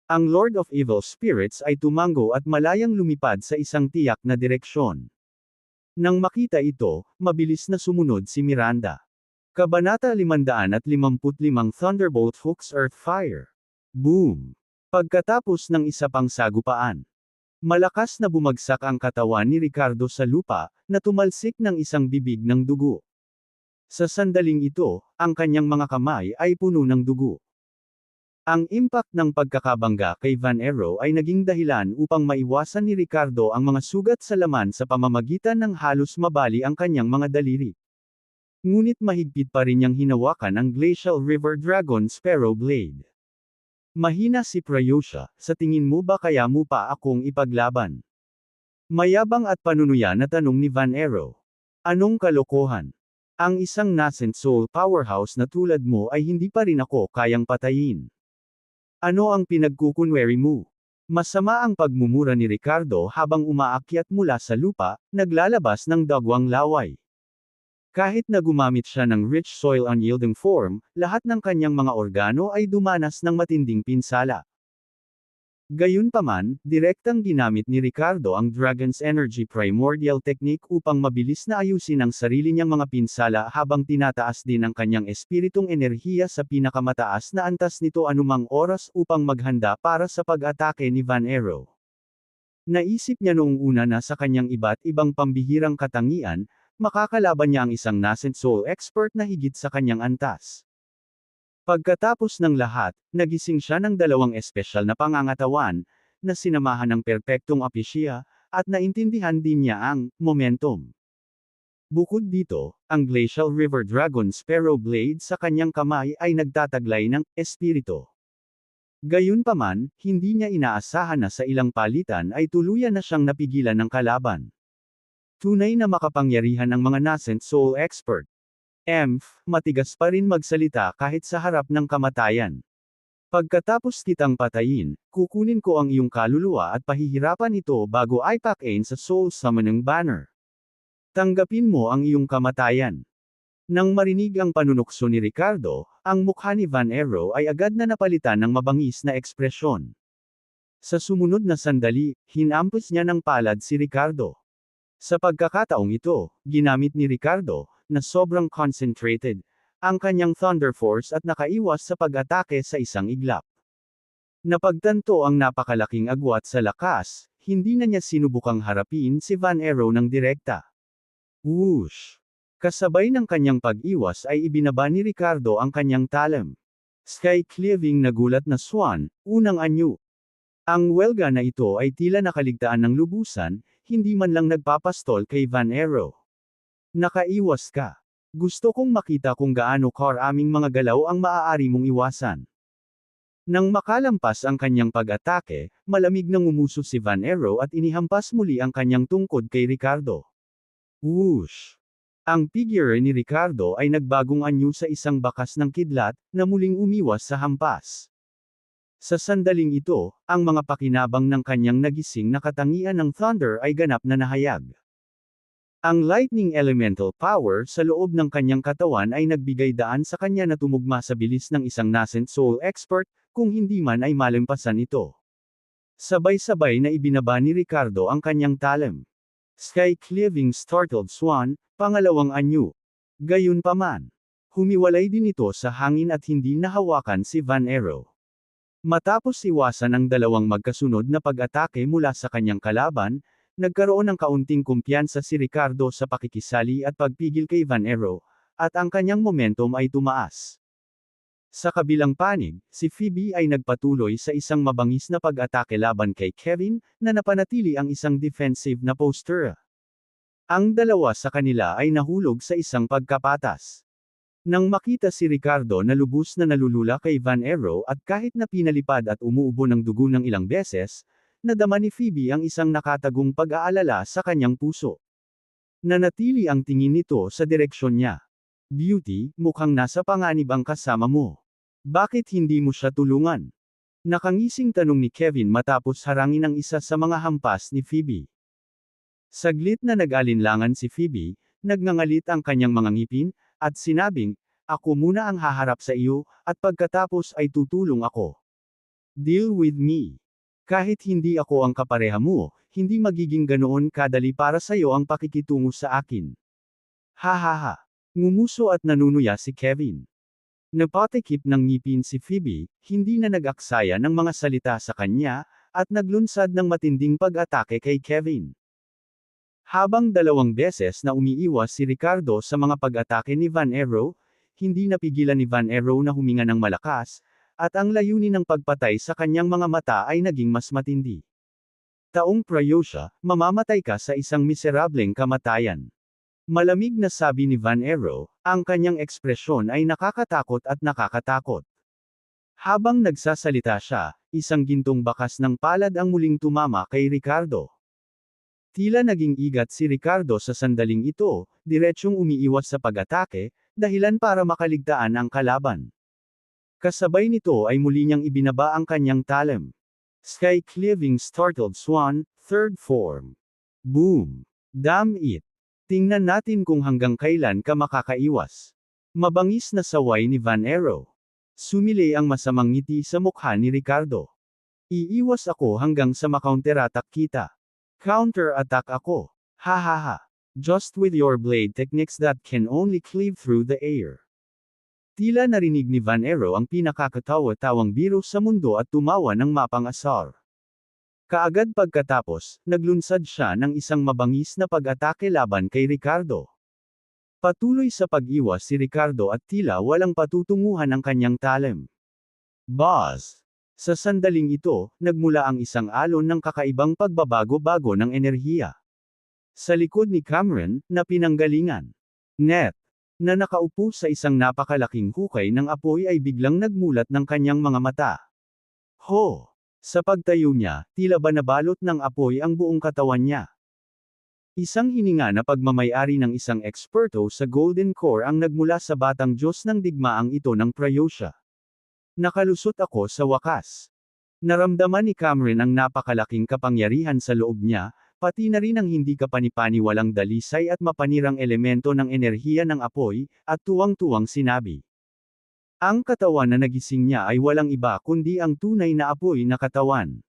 Ang Lord of Evil Spirits ay tumango at malayang lumipad sa isang tiyak na direksyon. Nang makita ito, mabilis na sumunod si Miranda. Kabanata 555 Thunderbolt Hooks Earth Fire. Boom! Pagkatapos ng isa pang sagupaan, malakas na bumagsak ang katawan ni Ricardo sa lupa, na tumalsik ng isang bibig ng dugo. Sa sandaling ito, ang kanyang mga kamay ay puno ng dugo. Ang impact ng pagkakabangga kay Van Aero ay naging dahilan upang maiwasan ni Ricardo ang mga sugat sa laman sa pamamagitan ng halos mabali ang kanyang mga daliri. Ngunit mahigpit pa rin niyang hinawakan ang Glacial River Dragon Sparrow Blade. Mahina si Prayosha, sa tingin mo ba kaya mo pa akong ipaglaban? Mayabang at panunuya na tanong ni Van Aero. Anong kalokohan? Ang isang nascent soul powerhouse na tulad mo ay hindi pa rin ako kayang patayin. Ano ang pinagkukunwari mo? Masama ang pagmumura ni Ricardo habang umaakyat mula sa lupa, naglalabas ng dagwang laway. Kahit na gumamit siya ng rich soil unyielding form, lahat ng kanyang mga organo ay dumanas ng matinding pinsala. Gayunpaman, direktang ginamit ni Ricardo ang Dragon's Energy Primordial Technique upang mabilis na ayusin ang sarili niyang mga pinsala habang tinataas din ang kanyang espiritong enerhiya sa pinakamataas na antas nito anumang oras upang maghanda para sa pag-atake ni Van Aero. Naisip niya noong una na sa kanyang iba't ibang pambihirang katangian, makakalaban niya ang isang nascent soul expert na higit sa kanyang antas. Pagkatapos ng lahat, nagising siya ng dalawang espesyal na pangangatawan, na sinamahan ng perpektong apesya, at naintindihan din niya ang momentum. Bukod dito, ang Glacial River Dragon Sparrow Blade sa kanyang kamay ay nagtataglay ng espiritu. Gayunpaman, hindi niya inaasahan na sa ilang palitan ay tuluyan na siyang napigilan ng kalaban. Tunay na makapangyarihan ang mga nascent soul expert. Matigas pa rin magsalita kahit sa harap ng kamatayan. Pagkatapos kitang patayin, kukunin ko ang iyong kaluluwa at pahihirapan ito bago ipakain sa Soul Summoning Banner. Tanggapin mo ang iyong kamatayan. Nang marinig ang panunukso ni Ricardo, ang mukha ni Van Aero ay agad na napalitan ng mabangis na ekspresyon. Sa sumunod na sandali, hinampos niya ng palad si Ricardo. Sa pagkakataong ito, ginamit ni Ricardo, na sobrang concentrated, ang kanyang Thunder Force at nakaiwas sa pag-atake sa isang iglap. Napagtanto ang napakalaking agwat sa lakas, hindi na niya sinubukang harapin si Van Aero ng direkta. Whoosh! Kasabay ng kanyang pag-iwas ay ibinaba ni Ricardo ang kanyang talam. Sky-cleaving na gulat na swan, unang anyo. Ang welga na ito ay tila nakaligtaan ng lubusan, hindi man lang nagpapastol kay Van Aero. Nakaiwas ka. Gusto kong makita kung gaano karaming mga galaw ang maaari mong iwasan. Nang makalampas ang kanyang pag-atake, malamig nang umuso si Van Aero at inihampas muli ang kanyang tungkod kay Ricardo. Whoosh! Ang figure ni Ricardo ay nagbagong anyo sa isang bakas ng kidlat, na muling umiwas sa hampas. Sa sandaling ito, ang mga pakinabang ng kanyang nagising na katangian ng Thunder ay ganap na nahayag. Ang lightning elemental power sa loob ng kanyang katawan ay nagbigay daan sa kanya na tumugma sa bilis ng isang nascent soul expert, kung hindi man ay malampasan ito. Sabay-sabay na ibinaba ni Ricardo ang kanyang talem. Sky-cleaving startled swan, pangalawang anyo. Gayunpaman, humiwalay din ito sa hangin at hindi nahawakan si Van Arrow. Matapos iwasan ang dalawang magkasunod na pag-atake mula sa kanyang kalaban, nagkaroon ng kaunting kumpiyansa si Ricardo sa pakikisali at pagpigil kay Van Arrow, at ang kanyang momentum ay tumaas. Sa kabilang panig, si Phoebe ay nagpatuloy sa isang mabangis na pag-atake laban kay Kevin, na napanatili ang isang defensive na posture. Ang dalawa sa kanila ay nahulog sa isang pagkapatas. Nang makita si Ricardo na lubos na nalulula kay Van Arrow at kahit na pinalipad at umuubo ng dugo ng ilang beses, nadama ni Phoebe ang isang nakatagong pag-aalala sa kanyang puso. Nanatili ang tingin nito sa direksyon niya. Beauty, mukhang nasa panganib ang kasama mo. Bakit hindi mo siya tulungan? Nakangising tanong ni Kevin matapos harangin ang isa sa mga hampas ni Phoebe. Saglit na nag-alinlangan si Phoebe, nagngangalit ang kanyang mga ngipin, at sinabing, "Ako muna ang haharap sa iyo, at pagkatapos ay tutulong ako. Deal with me. Kahit hindi ako ang kapareha mo, hindi magiging ganoon kadali para sa iyo ang pakikitungo sa akin." Ha ha ha. Ngumuso at nanunuya si Kevin. Napatikip ng ngipin si Phoebe, hindi na nag-aksaya ng mga salita sa kanya, at naglunsad ng matinding pag-atake kay Kevin. Habang dalawang beses na umiiwas si Ricardo sa mga pag-atake ni Van Arrow, hindi napigilan ni Van Arrow na huminga ng malakas, at ang layunin ng pagpatay sa kanyang mga mata ay naging mas matindi. Taong Prayosha, mamamatay ka sa isang miserableng kamatayan. Malamig na sabi ni Van Arrow, ang kanyang ekspresyon ay nakakatakot at nakakatakot. Habang nagsasalita siya, isang gintong bakas ng palad ang muling tumama kay Ricardo. Tila naging igat si Ricardo sa sandaling ito, diretsyong umiiwas sa pag-atake, dahilan para makaligtaan ang kalaban. Kasabay nito ay muli niyang ibinaba ang kanyang talem. Sky-cleaving startled swan, third form. Boom! Damn it! Tingnan natin kung hanggang kailan ka makakaiwas. Mabangis na saway ni Van Arrow. Sumilay ang masamang ngiti sa mukha ni Ricardo. Iiwas ako hanggang sa makounter-attack kita. Counter-attack ako. Ha ha ha. Just with your blade techniques that can only cleave through the air. Tila narinig ni Van Arrow ang pinakakatawa-tawang biro sa mundo at tumawa ng mapang-asar. Kaagad pagkatapos, naglunsad siya ng isang mabangis na pag-atake laban kay Ricardo. Patuloy sa pag-iwas si Ricardo at tila walang patutunguhan ang kanyang talem. Buzz! Sa sandaling ito, nagmula ang isang alon ng kakaibang pagbabago-bago ng enerhiya. Sa likod ni Cameron, na pinanggalingan. Net! Na nakaupo sa isang napakalaking hukay ng apoy ay biglang nagmulat ng kanyang mga mata. Ho! Sa pagtayo niya, tila ba nabalot ng apoy ang buong katawan niya. Isang hininga na pagmamayari ng isang eksperto sa Golden Core ang nagmula sa batang Diyos ng digmaang ito ng Prayosha. Nakalusot ako sa wakas. Naramdaman ni Cameron ang napakalaking kapangyarihan sa loob niya, pati na rin ang hindi kapanipaniwalang dalisay at mapanirang elemento ng enerhiya ng apoy, at tuwang-tuwang sinabi. Ang katawan na nagising niya ay walang iba kundi ang tunay na apoy na katawan.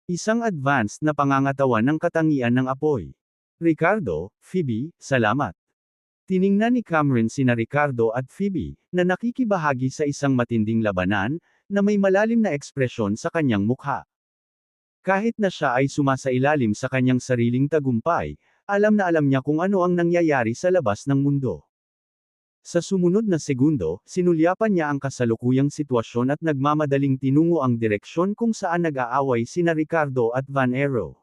Isang advanced na pangangatawan ng katangian ng apoy. Ricardo, Phoebe, salamat. Tiningnan ni Cameron sina Ricardo at Phoebe, na nakikibahagi sa isang matinding labanan, na may malalim na ekspresyon sa kanyang mukha. Kahit na siya ay sumasailalim sa kanyang sariling tagumpay, alam na alam niya kung ano ang nangyayari sa labas ng mundo. Sa sumunod na segundo, sinulyapan niya ang kasalukuyang sitwasyon at nagmamadaling tinungo ang direksyon kung saan nag-aaway sina Ricardo at Van Arrow.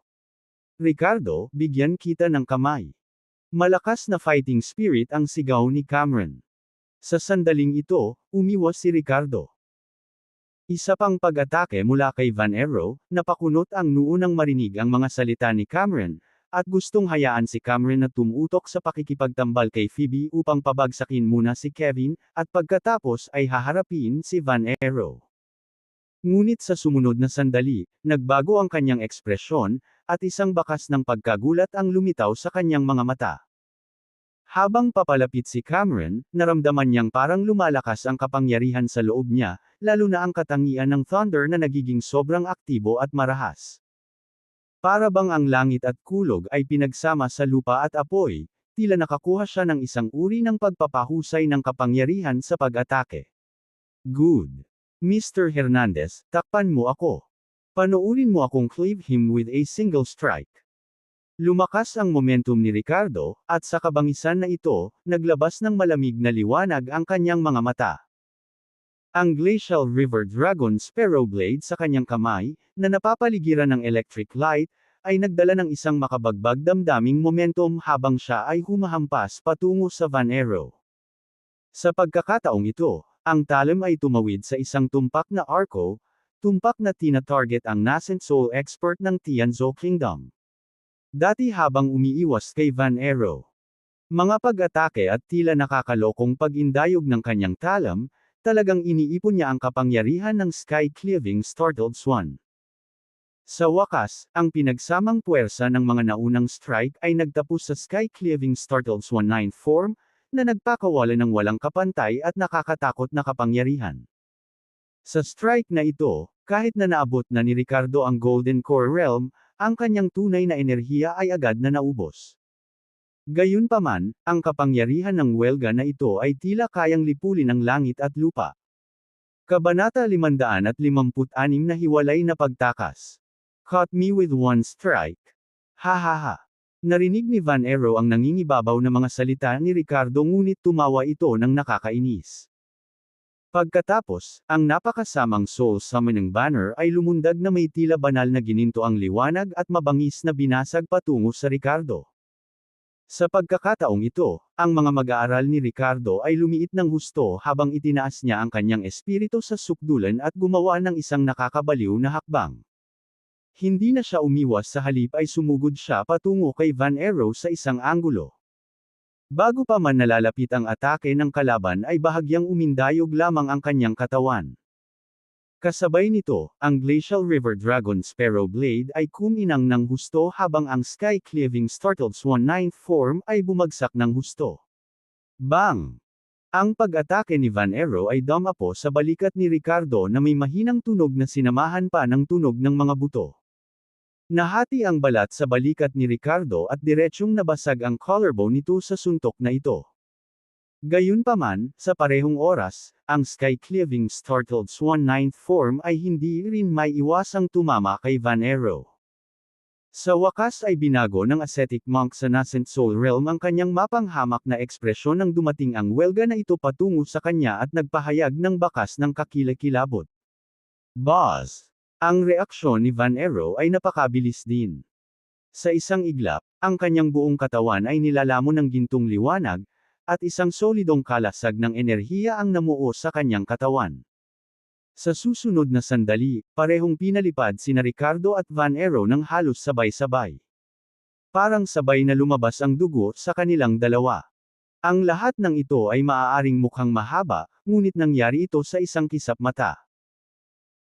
Ricardo, bigyan kita ng kamay. Malakas na fighting spirit ang sigaw ni Cameron. Sa sandaling ito, umiwas si Ricardo. Isa pang pag-atake mula kay Van Arrow, napakunot ang noo nang marinig ang mga salita ni Cameron, at gustong hayaan si Cameron na tumutok sa pakikipagtambal kay Phoebe upang pabagsakin muna si Kevin, at pagkatapos ay haharapin si Van Arrow. Ngunit sa sumunod na sandali, nagbago ang kanyang ekspresyon, at isang bakas ng pagkagulat ang lumitaw sa kanyang mga mata. Habang papalapit si Cameron, naramdaman niyang parang lumalakas ang kapangyarihan sa loob niya, lalo na ang katangian ng Thunder na nagiging sobrang aktibo at marahas. Para bang ang langit at kulog ay pinagsama sa lupa at apoy, tila nakakuha siya ng isang uri ng pagpapahusay ng kapangyarihan sa pag-atake. Good. Mr. Hernandez, takpan mo ako. Panoorin mo akong cleave him with a single strike. Lumakas ang momentum ni Ricardo, at sa kabangisan na ito, naglabas ng malamig na liwanag ang kanyang mga mata. Ang Glacial River Dragon Sparrow Blade sa kanyang kamay, na napapaligiran ng electric light, ay nagdala ng isang makabagbag damdaming momentum habang siya ay humahampas patungo sa Van Arrow. Sa pagkakataong ito, ang talem ay tumawid sa isang tumpak na arco, tumpak na tina-target ang nascent soul expert ng Tianzhou Kingdom. Dati habang umiiwas kay Van Arrow. Mga pag-atake at tila nakakalokong pag-indayog ng kanyang talem, talagang iniipon niya ang kapangyarihan ng sky-cleaving Startled Swan. Sa wakas, ang pinagsamang puwersa ng mga naunang strike ay nagtapos sa sky-cleaving Startled Swan 9th form, na nagpakawala ng walang kapantay at nakakatakot na kapangyarihan. Sa strike na ito, kahit na naabot na ni Ricardo ang Golden Core Realm, ang kanyang tunay na enerhiya ay agad na naubos. Gayunpaman, ang kapangyarihan ng welga na ito ay tila kayang lipulin ang langit at lupa. Kabanata 556 na hiwalay na pagtakas. Caught me with one strike. Ha ha ha. Narinig ni Van Arrow ang nangingibabaw na mga salita ni Ricardo ngunit tumawa ito ng nakakainis. Pagkatapos, ang napakasamang Soul Summoning Banner ay lumundag na may tila banal na gininto ang liwanag at mabangis na binasag patungo sa Ricardo. Sa pagkakataong ito, ang mga mag-aaral ni Ricardo ay lumiit ng husto habang itinaas niya ang kanyang espiritu sa sukdulan at gumawa ng isang nakakabaliw na hakbang. Hindi na siya umiwas, sa halip ay sumugod siya patungo kay Van Arrow sa isang anggulo. Bago pa man nalalapit ang atake ng kalaban ay bahagyang umindayog lamang ang kanyang katawan. Kasabay nito, ang Glacial River Dragon Sparrow Blade ay kuminang ng husto habang ang Sky-Cleaving Startled Swan 9th form ay bumagsak ng husto. Bang! Ang pag-atake ni Van Arrow ay dumapo sa balikat ni Ricardo na may mahinang tunog na sinamahan pa ng tunog ng mga buto. Nahati ang balat sa balikat ni Ricardo at diretsyong nabasag ang collarbone nito sa suntok na ito. Gayunpaman, sa parehong oras, ang Sky-Cleaving Startled Swan 9th form ay hindi rin maiiwasang tumama kay Van Arrow. Sa wakas ay binago ng ascetic monk sa nascent soul realm ang kanyang mapanghamak na ekspresyon nang dumating ang welga na ito patungo sa kanya at nagpahayag ng bakas ng kakilakilabot. Boss! Ang reaksyon ni Van Arrow ay napakabilis din. Sa isang iglap, ang kanyang buong katawan ay nilalamon ng gintong liwanag, at isang solidong kalasag ng enerhiya ang namuo sa kanyang katawan. Sa susunod na sandali, parehong pinalipad sina Ricardo at Van Arrow ng halos sabay-sabay. Parang sabay na lumabas ang dugo sa kanilang dalawa. Ang lahat ng ito ay maaaring mukhang mahaba, ngunit nangyari ito sa isang kisap mata.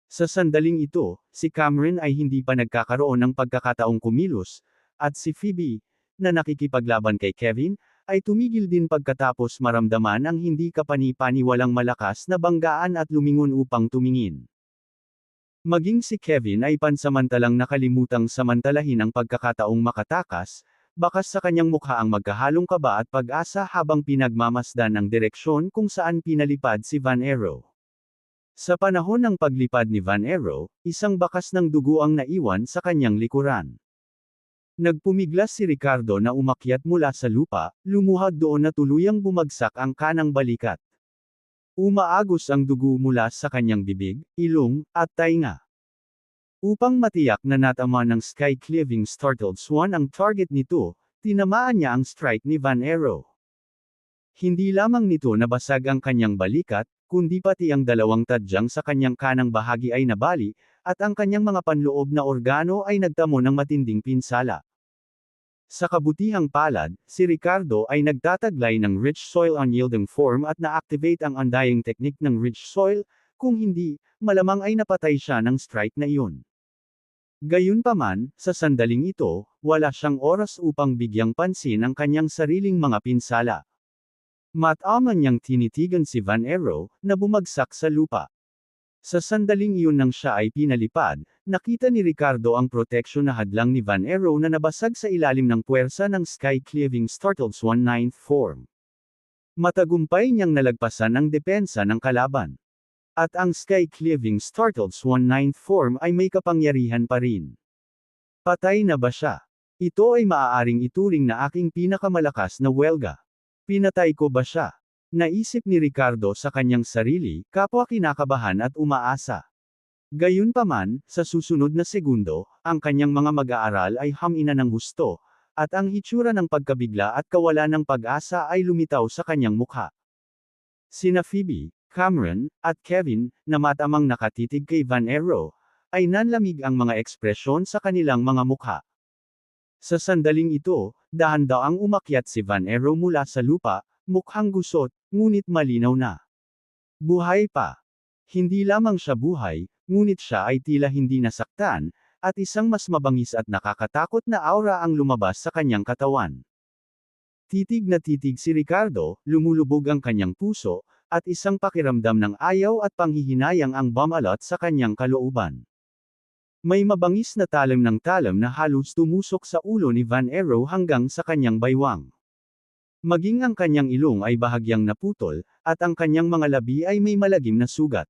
Sa sandaling ito, si Cameron ay hindi pa nagkakaroon ng pagkakataong kumilos, at si Phoebe, na nakikipaglaban kay Kevin, ay tumigil din pagkatapos maramdaman ang hindi kapani-paniwalang malakas na banggaan at lumingon upang tumingin. Maging si Kevin ay pansamantalang nakalimutang samantalahin ang pagkakataong makatakas, bakas sa kanyang mukha ang magkahalong kaba at pag-asa habang pinagmamasdan ang direksyon kung saan pinalipad si Van Arrow. Sa panahon ng paglipad ni Van Arrow, isang bakas ng dugo ang naiwan sa kanyang likuran. Nagpumiglas si Ricardo na umakyat mula sa lupa, lumuhad doon na tuluyang bumagsak ang kanang balikat. Umaagos ang dugo mula sa kanyang bibig, ilong, at tainga. Upang matiyak na natama ng Sky-Cleaving Startled Swan ang target nito, tinamaan niya ang strike ni Van Arrow. Hindi lamang nito nabasag ang kanyang balikat, kundi pati ang dalawang tadyang sa kanyang kanang bahagi ay nabali, at ang kanyang mga panloob na organo ay nagtamo ng matinding pinsala. Sa kabutihang palad, si Ricardo ay nagtataglay ng Rich Soil Unyielding form at na-activate ang Undying Technique ng Rich Soil, Kung hindi, malamang ay napatay siya ng strike na iyon. Gayunpaman, sa sandaling ito, wala siyang oras upang bigyang pansin ang kanyang sariling mga pinsala. Mataman niyang tinitigan si Van Arrow, na bumagsak sa lupa. Sa sandaling iyon nang siya ay pinalipad, nakita ni Ricardo ang proteksyon na hadlang ni Van Arrow na nabasag sa ilalim ng puwersa ng Sky-Cleaving Startles 19th form. Matagumpay niyang nalagpasan ang depensa ng kalaban. At ang Sky-Cleaving Startles 19th form ay may kapangyarihan pa rin. Patay na ba siya? Ito ay maaaring ituring na aking pinakamalakas na welga. Pinatay ko ba siya? Naisip ni Ricardo sa kanyang sarili, kapwa kinakabahan at umaasa. Gayunpaman, sa susunod na segundo, ang kanyang mga mag-aaral ay hamina ng husto, at ang hitsura ng pagkabigla at kawalan ng pag-asa ay lumitaw sa kanyang mukha. Sina Phoebe, Cameron, at Kevin, na matamang nakatitig kay Van Arrow, ay nanlamig ang mga ekspresyon sa kanilang mga mukha. Sa sandaling ito, dahan-daang umakyat si Van Arrow mula sa lupa, mukhang gusot, ngunit malinaw na. Buhay pa. Hindi lamang siya buhay, ngunit siya ay tila hindi nasaktan, at isang mas mabangis at nakakatakot na aura ang lumabas sa kanyang katawan. Titig na titig si Ricardo, lumulubog ang kanyang puso, at isang pakiramdam ng ayaw at panghihinayang ang bumalot sa kanyang kalooban. May mabangis na talam ng talam na halos tumusok sa ulo ni Van Arrow hanggang sa kanyang baywang. Maging ang kanyang ilong ay bahagyang naputol, at ang kanyang mga labi ay may malagim na sugat.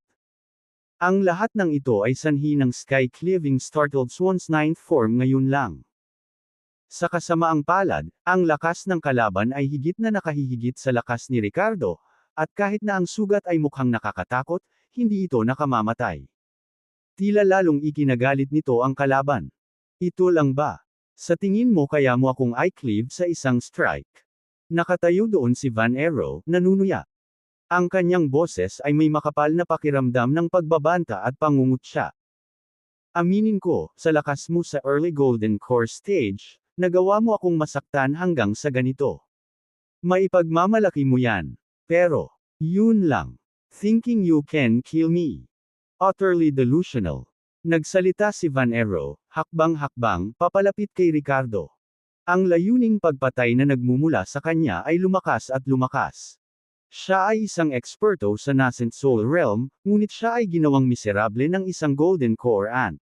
Ang lahat ng ito ay sanhi ng Sky-Cleaving Startled Swan's 9th form ngayon lang. Sa kasamaang palad, ang lakas ng kalaban ay higit na nakahihigit sa lakas ni Ricardo, at kahit na ang sugat ay mukhang nakakatakot, hindi ito nakamamatay. Tila lalong ikinagalit nito ang kalaban. Ito lang ba? Sa tingin mo kaya mo akong i-cleave sa isang strike? Nakatayo doon si Van Arrow, nanunuya. Ang kanyang boses ay may makapal na pakiramdam ng pagbabanta at pangungutya. Aminin ko, sa lakas mo sa early Golden Core stage, nagawa mo akong masaktan hanggang sa ganito. Maipagmamalaki mo yan. Pero, yun lang. Thinking you can kill me. Utterly delusional. Nagsalita si Van Arrow, hakbang-hakbang, papalapit kay Ricardo. Ang layuning pagpatay na nagmumula sa kanya ay lumakas at lumakas. Siya ay isang eksperto sa nascent soul realm, ngunit siya ay ginawang miserable ng isang golden core ant.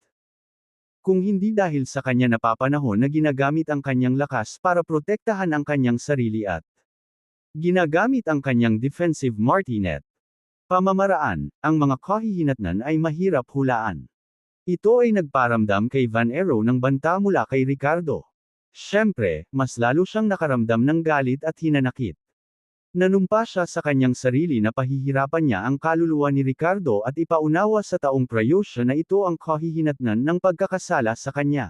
Kung hindi dahil sa kanya napapanahon na ginagamit ang kanyang lakas para protektahan ang kanyang sarili at ginagamit ang kanyang defensive martinet. Pamamaraan, ang mga kahihinatnan ay mahirap hulaan. Ito ay nagparamdam kay Van Arrow ng banta mula kay Ricardo. Siyempre, mas lalo siyang nakaramdam ng galit at hinanakit. Nanumpa siya sa kanyang sarili na pahihirapan niya ang kaluluwa ni Ricardo at ipaunawa sa taong prayosya na ito ang kahihinatnan ng pagkakasala sa kanya.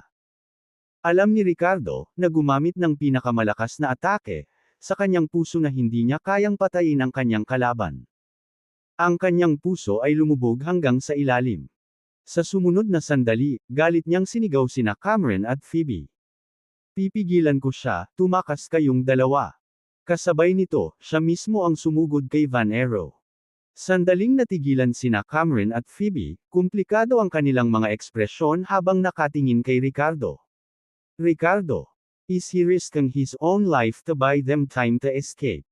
Alam ni Ricardo, na gumamit ng pinakamalakas na atake, sa kanyang puso na hindi niya kayang patayin ang kanyang kalaban. Ang kanyang puso ay lumubog hanggang sa ilalim. Sa sumunod na sandali, galit niyang sinigaw sina Cameron at Phoebe. Pipigilan ko siya, tumakas kayong dalawa. Kasabay nito, siya mismo ang sumugod kay Van Arrow. Sandaling natigilan sina Cameron at Phoebe, komplikado ang kanilang mga ekspresyon habang nakatingin kay Ricardo. Ricardo, is he risking his own life to buy them time to escape?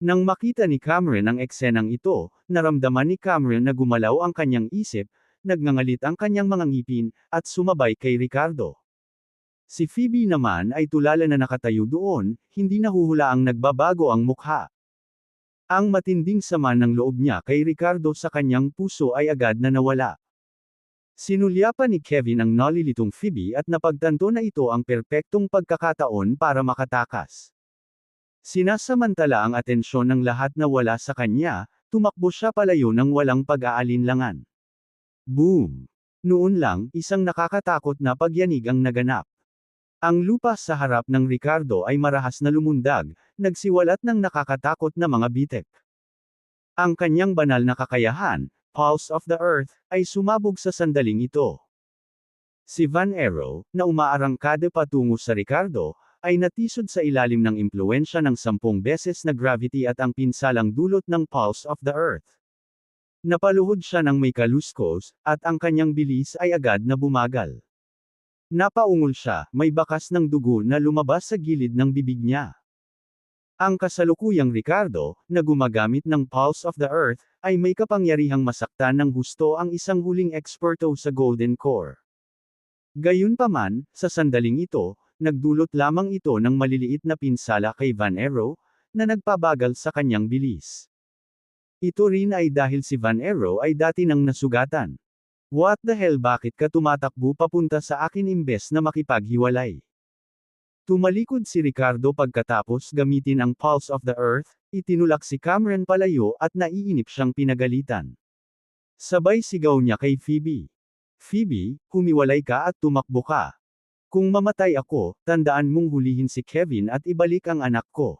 Nang makita ni Cameron ang eksenang ito, naramdaman ni Cameron na gumalaw ang kanyang isip, nagngangalit ang kanyang mga ngipin, at sumabay kay Ricardo. Si Phoebe naman ay tulala na nakatayo doon, hindi nahuhulaang nagbabago ang mukha. Ang matinding sama ng loob niya kay Ricardo sa kanyang puso ay agad na nawala. Sinulyapan ni Kevin ang nalilitong Phoebe at napagtanto na ito ang perpektong pagkakataon para makatakas. Sinasamantala ang atensyon ng lahat na wala sa kanya, tumakbo siya palayo ng walang pag-aalinlangan. Boom! Noon lang, isang nakakatakot na pagyanig ang naganap. Ang lupa sa harap ng Ricardo ay marahas na lumundag, nagsiwalat ng nakakatakot na mga bitek. Ang kanyang banal na kakayahan, Pulse of the Earth, ay sumabog sa sandaling ito. Si Van Arrow, na umaarangkada patungo sa Ricardo, ay natisod sa ilalim ng impluwensya ng 10 beses na gravity at ang pinsalang dulot ng Pulse of the Earth. Napaluhod siya ng may kaluskos, at ang kanyang bilis ay agad na bumagal. Napaungol siya, may bakas ng dugo na lumabas sa gilid ng bibig niya. Ang kasalukuyang Ricardo, na gumagamit ng Pulse of the Earth, ay may kapangyarihang masaktan ng husto ang isang huling eksperto sa Golden Core. Gayunpaman, sa sandaling ito, nagdulot lamang ito ng maliliit na pinsala kay Van Arrow, na nagpabagal sa kanyang bilis. Ito rin ay dahil si Van Arrow ay dati nang nasugatan. What the hell, bakit ka tumatakbo papunta sa akin imbes na makipaghiwalay? Tumalikod si Ricardo pagkatapos gamitin ang Pulse of the Earth, itinulak si Cameron palayo at naiinip siyang pinagalitan. Sabay sigaw niya kay Phoebe. Phoebe, humiwalay ka at tumakbo ka. Kung mamatay ako, tandaan mong hulihin si Kevin at ibalik ang anak ko.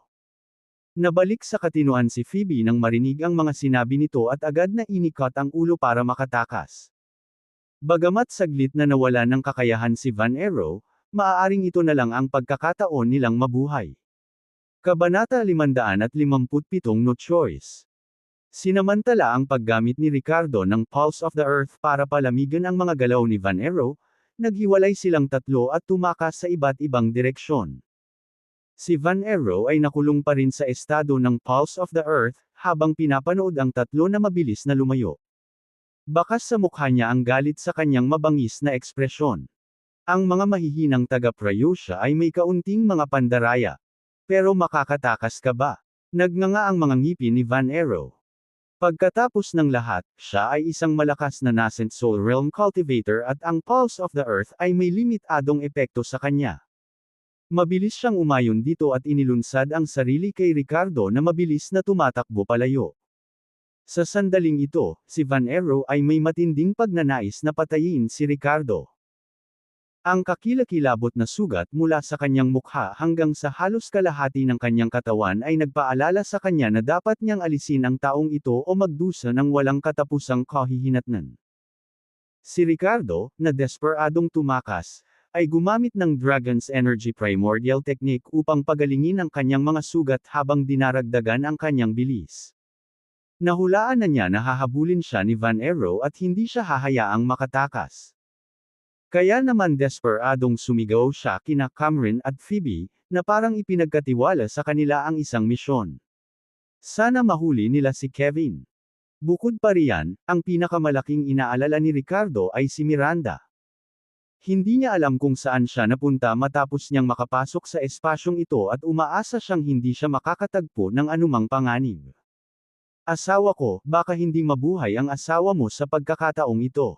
Nabalik sa katinuan si Phoebe nang marinig ang mga sinabi nito at agad na inikot ang ulo para makatakas. Bagamat saglit na nawala ng kakayahan si Van Arrow, maaaring ito na lang ang pagkakataon nilang mabuhay. Kabanata 557 No Choice. Sinamantala ang paggamit ni Ricardo ng Pulse of the Earth para palamigan ang mga galaw ni Van Arrow, naghiwalay silang tatlo at tumakas sa iba't ibang direksyon. Si Van Arrow ay nakulong pa rin sa estado ng Pulse of the Earth, habang pinapanood ang tatlo na mabilis na lumayo. Bakas sa mukha niya ang galit sa kanyang mabangis na ekspresyon. Ang mga mahihinang taga-Prayusya ay may kaunting mga pandaraya. Pero makakatakas ka ba? Nagnganga ang mga ngipin ni Van Arrow. Pagkatapos ng lahat, siya ay isang malakas na nascent soul realm cultivator at ang Pulse of the Earth ay may limitadong epekto sa kanya. Mabilis siyang umayon dito at inilunsad ang sarili kay Ricardo na mabilis na tumatakbo palayo. Sa sandaling ito, si Van Arrow ay may matinding pagnanais na patayin si Ricardo. Ang kakilakilabot na sugat mula sa kanyang mukha hanggang sa halos kalahati ng kanyang katawan ay nagpaalala sa kanya na dapat niyang alisin ang taong ito o magdusa ng walang katapusang kahihinatnan. Si Ricardo, na desperadong tumakas, ay gumamit ng Dragon's Energy Primordial Technique upang pagalingin ang kanyang mga sugat habang dinaragdagan ang kanyang bilis. Nahulaan na niya na hahabulin siya ni Van Arrow at hindi siya hahayaang makatakas. Kaya naman desperadong sumigaw siya kina Cameron at Phoebe, na parang ipinagkatiwala sa kanila ang isang misyon. Sana mahuli nila si Kevin. Bukod pa riyan, ang pinakamalaking inaalala ni Ricardo ay si Miranda. Hindi niya alam kung saan siya napunta matapos niyang makapasok sa espasyong ito at umaasa siyang hindi siya makakatagpo ng anumang panganib. Asawa ko, baka hindi mabuhay ang asawa mo sa pagkakataong ito.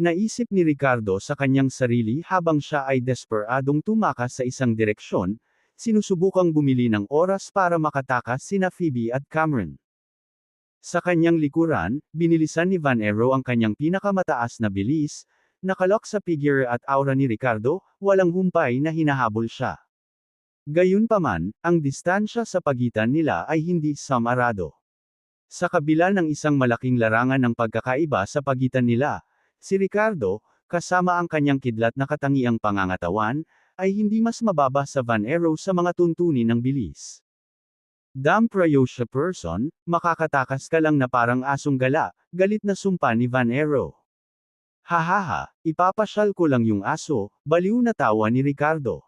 Naisip ni Ricardo sa kanyang sarili habang siya ay desperadong tumakas sa isang direksyon, sinusubukang bumili ng oras para makatakas sina Phoebe at Cameron. Sa kanyang likuran, binilisan ni Van Arrow ang kanyang pinakamataas na bilis, nakalok sa figure at aura ni Ricardo, walang humpay na hinahabol siya. Gayunpaman, ang distansya sa pagitan nila ay hindi samarado. Sa kabila ng isang malaking larangan ng pagkakaiba sa pagitan nila, si Ricardo, kasama ang kanyang kidlat na katangiang pangangatawan, ay hindi mas mababa sa Van Arrow sa mga tuntunin ng bilis. Damn Prayosya person, makakatakas ka lang na parang asong gala, galit na sumpa ni Van Arrow. Hahaha, ipapasyal ko lang yung aso, baliw na tawa ni Ricardo.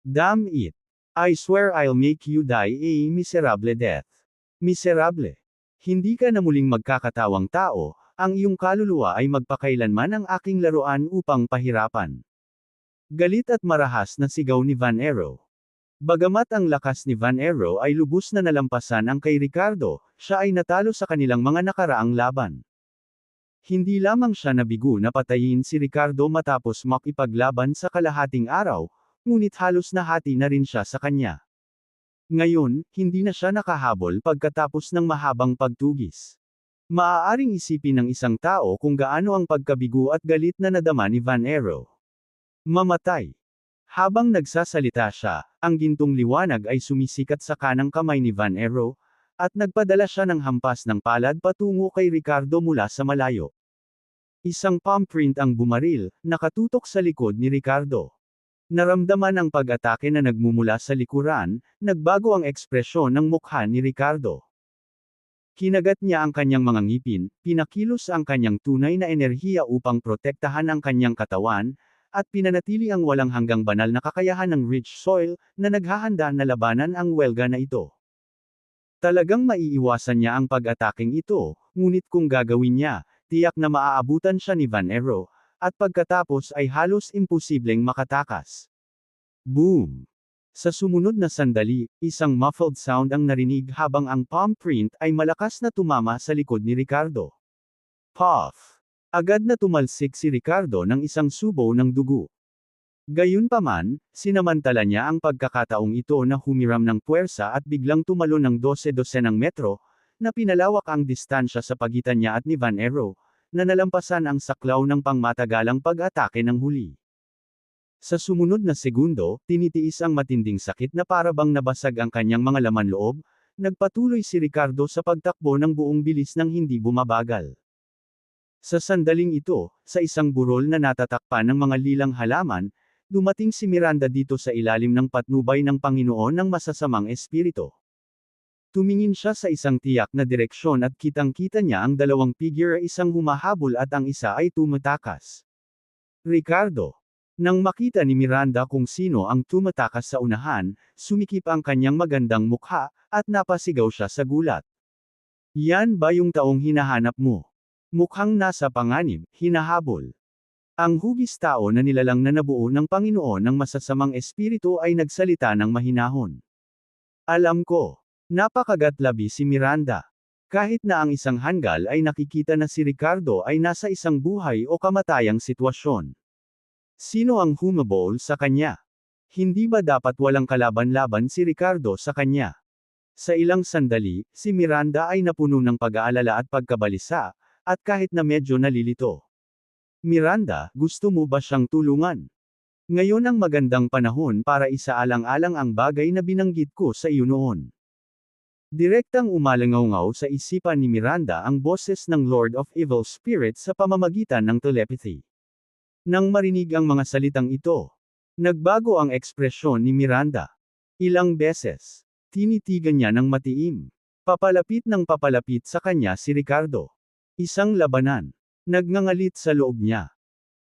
Damn it. I swear I'll make you die a miserable death. Miserable. Hindi ka na muling magkakatawang tao, ang iyong kaluluwa ay magpakailanman ang aking laruan upang pahirapan. Galit at marahas na sigaw ni Van Arrow. Bagamat ang lakas ni Van Arrow ay lubos na nalampasan ang kay Ricardo, siya ay natalo sa kanilang mga nakaraang laban. Hindi lamang siya nabigo na patayin si Ricardo matapos makipaglaban sa kalahating araw, ngunit halos nahati na rin siya sa kanya. Ngayon, hindi na siya nakahabol pagkatapos ng mahabang pagtugis. Maaaring isipin ng isang tao kung gaano ang pagkabigo at galit na nadama ni Van Arrow. Mamatay. Habang nagsasalita siya, ang gintong liwanag ay sumisikat sa kanang kamay ni Van Arrow, at nagpadala siya ng hampas ng palad patungo kay Ricardo mula sa malayo. Isang palm print ang bumaril, nakatutok sa likod ni Ricardo. Naramdaman ang pag-atake na nagmumula sa likuran, nagbago ang ekspresyon ng mukha ni Ricardo. Kinagat niya ang kanyang mga ngipin, pinakilos ang kanyang tunay na enerhiya upang protektahan ang kanyang katawan, at pinanatili ang walang hanggang banal na kakayahan ng rich soil, na naghahanda na labanan ang welga na ito. Talagang maiiwasan niya ang pag-ataking ito, ngunit kung gagawin niya, tiyak na maaabutan siya ni Van Arrow, at pagkatapos ay halos imposibleng makatakas. Boom! Sa sumunod na sandali, isang muffled sound ang narinig habang ang palm print ay malakas na tumama sa likod ni Ricardo. Puff! Agad na tumalsik si Ricardo ng isang subo ng dugo. Gayunpaman, sinamantala niya ang pagkakataong ito na humiram ng puwersa at biglang tumalon ng 12-12 metro, na pinalawak ang distansya sa pagitan niya at ni Van Arrow, na nalampasan ang saklaw ng pangmatagalang pag-atake ng huli. Sa sumunod na segundo, tinitiis ang matinding sakit na parabang nabasag ang kanyang mga laman loob, nagpatuloy si Ricardo sa pagtakbo ng buong bilis ng hindi bumabagal. Sa sandaling ito, sa isang burol na natatakpan ng mga lilang halaman, dumating si Miranda dito sa ilalim ng patnubay ng Panginoon ng masasamang espiritu. Tumingin siya sa isang tiyak na direksyon at kitang-kita niya ang dalawang figure, isang humahabol at ang isa ay tumatakas. Ricardo. Nang makita ni Miranda kung sino ang tumatakas sa unahan, sumikip ang kanyang magandang mukha, at napasigaw siya sa gulat. Yan ba yung taong hinahanap mo? Mukhang nasa panganib, hinahabol. Ang hugis tao na nilalang na nabuo ng Panginoon ng masasamang espiritu ay nagsalita ng mahinahon. Alam ko. Napakagatlabi si Miranda. Kahit na ang isang hanggal ay nakikita na si Ricardo ay nasa isang buhay o kamatayang sitwasyon. Sino ang humabol sa kanya? Hindi ba dapat walang kalaban-laban si Ricardo sa kanya? Sa ilang sandali, si Miranda ay napuno ng pag-aalala at pagkabalisa, at kahit na medyo nalilito. Miranda, gusto mo ba siyang tulungan? Ngayon ang magandang panahon para isaalang-alang ang bagay na binanggit ko sa iyo noon. Direktang umalangaw-ngaw sa isipan ni Miranda ang boses ng Lord of Evil Spirits sa pamamagitan ng telepathy. Nang marinig ang mga salitang ito, nagbago ang ekspresyon ni Miranda. Ilang beses, tinitigan niya ng matiim. Papalapit ng papalapit sa kanya si Ricardo. Isang labanan. Nagngangalit sa loob niya.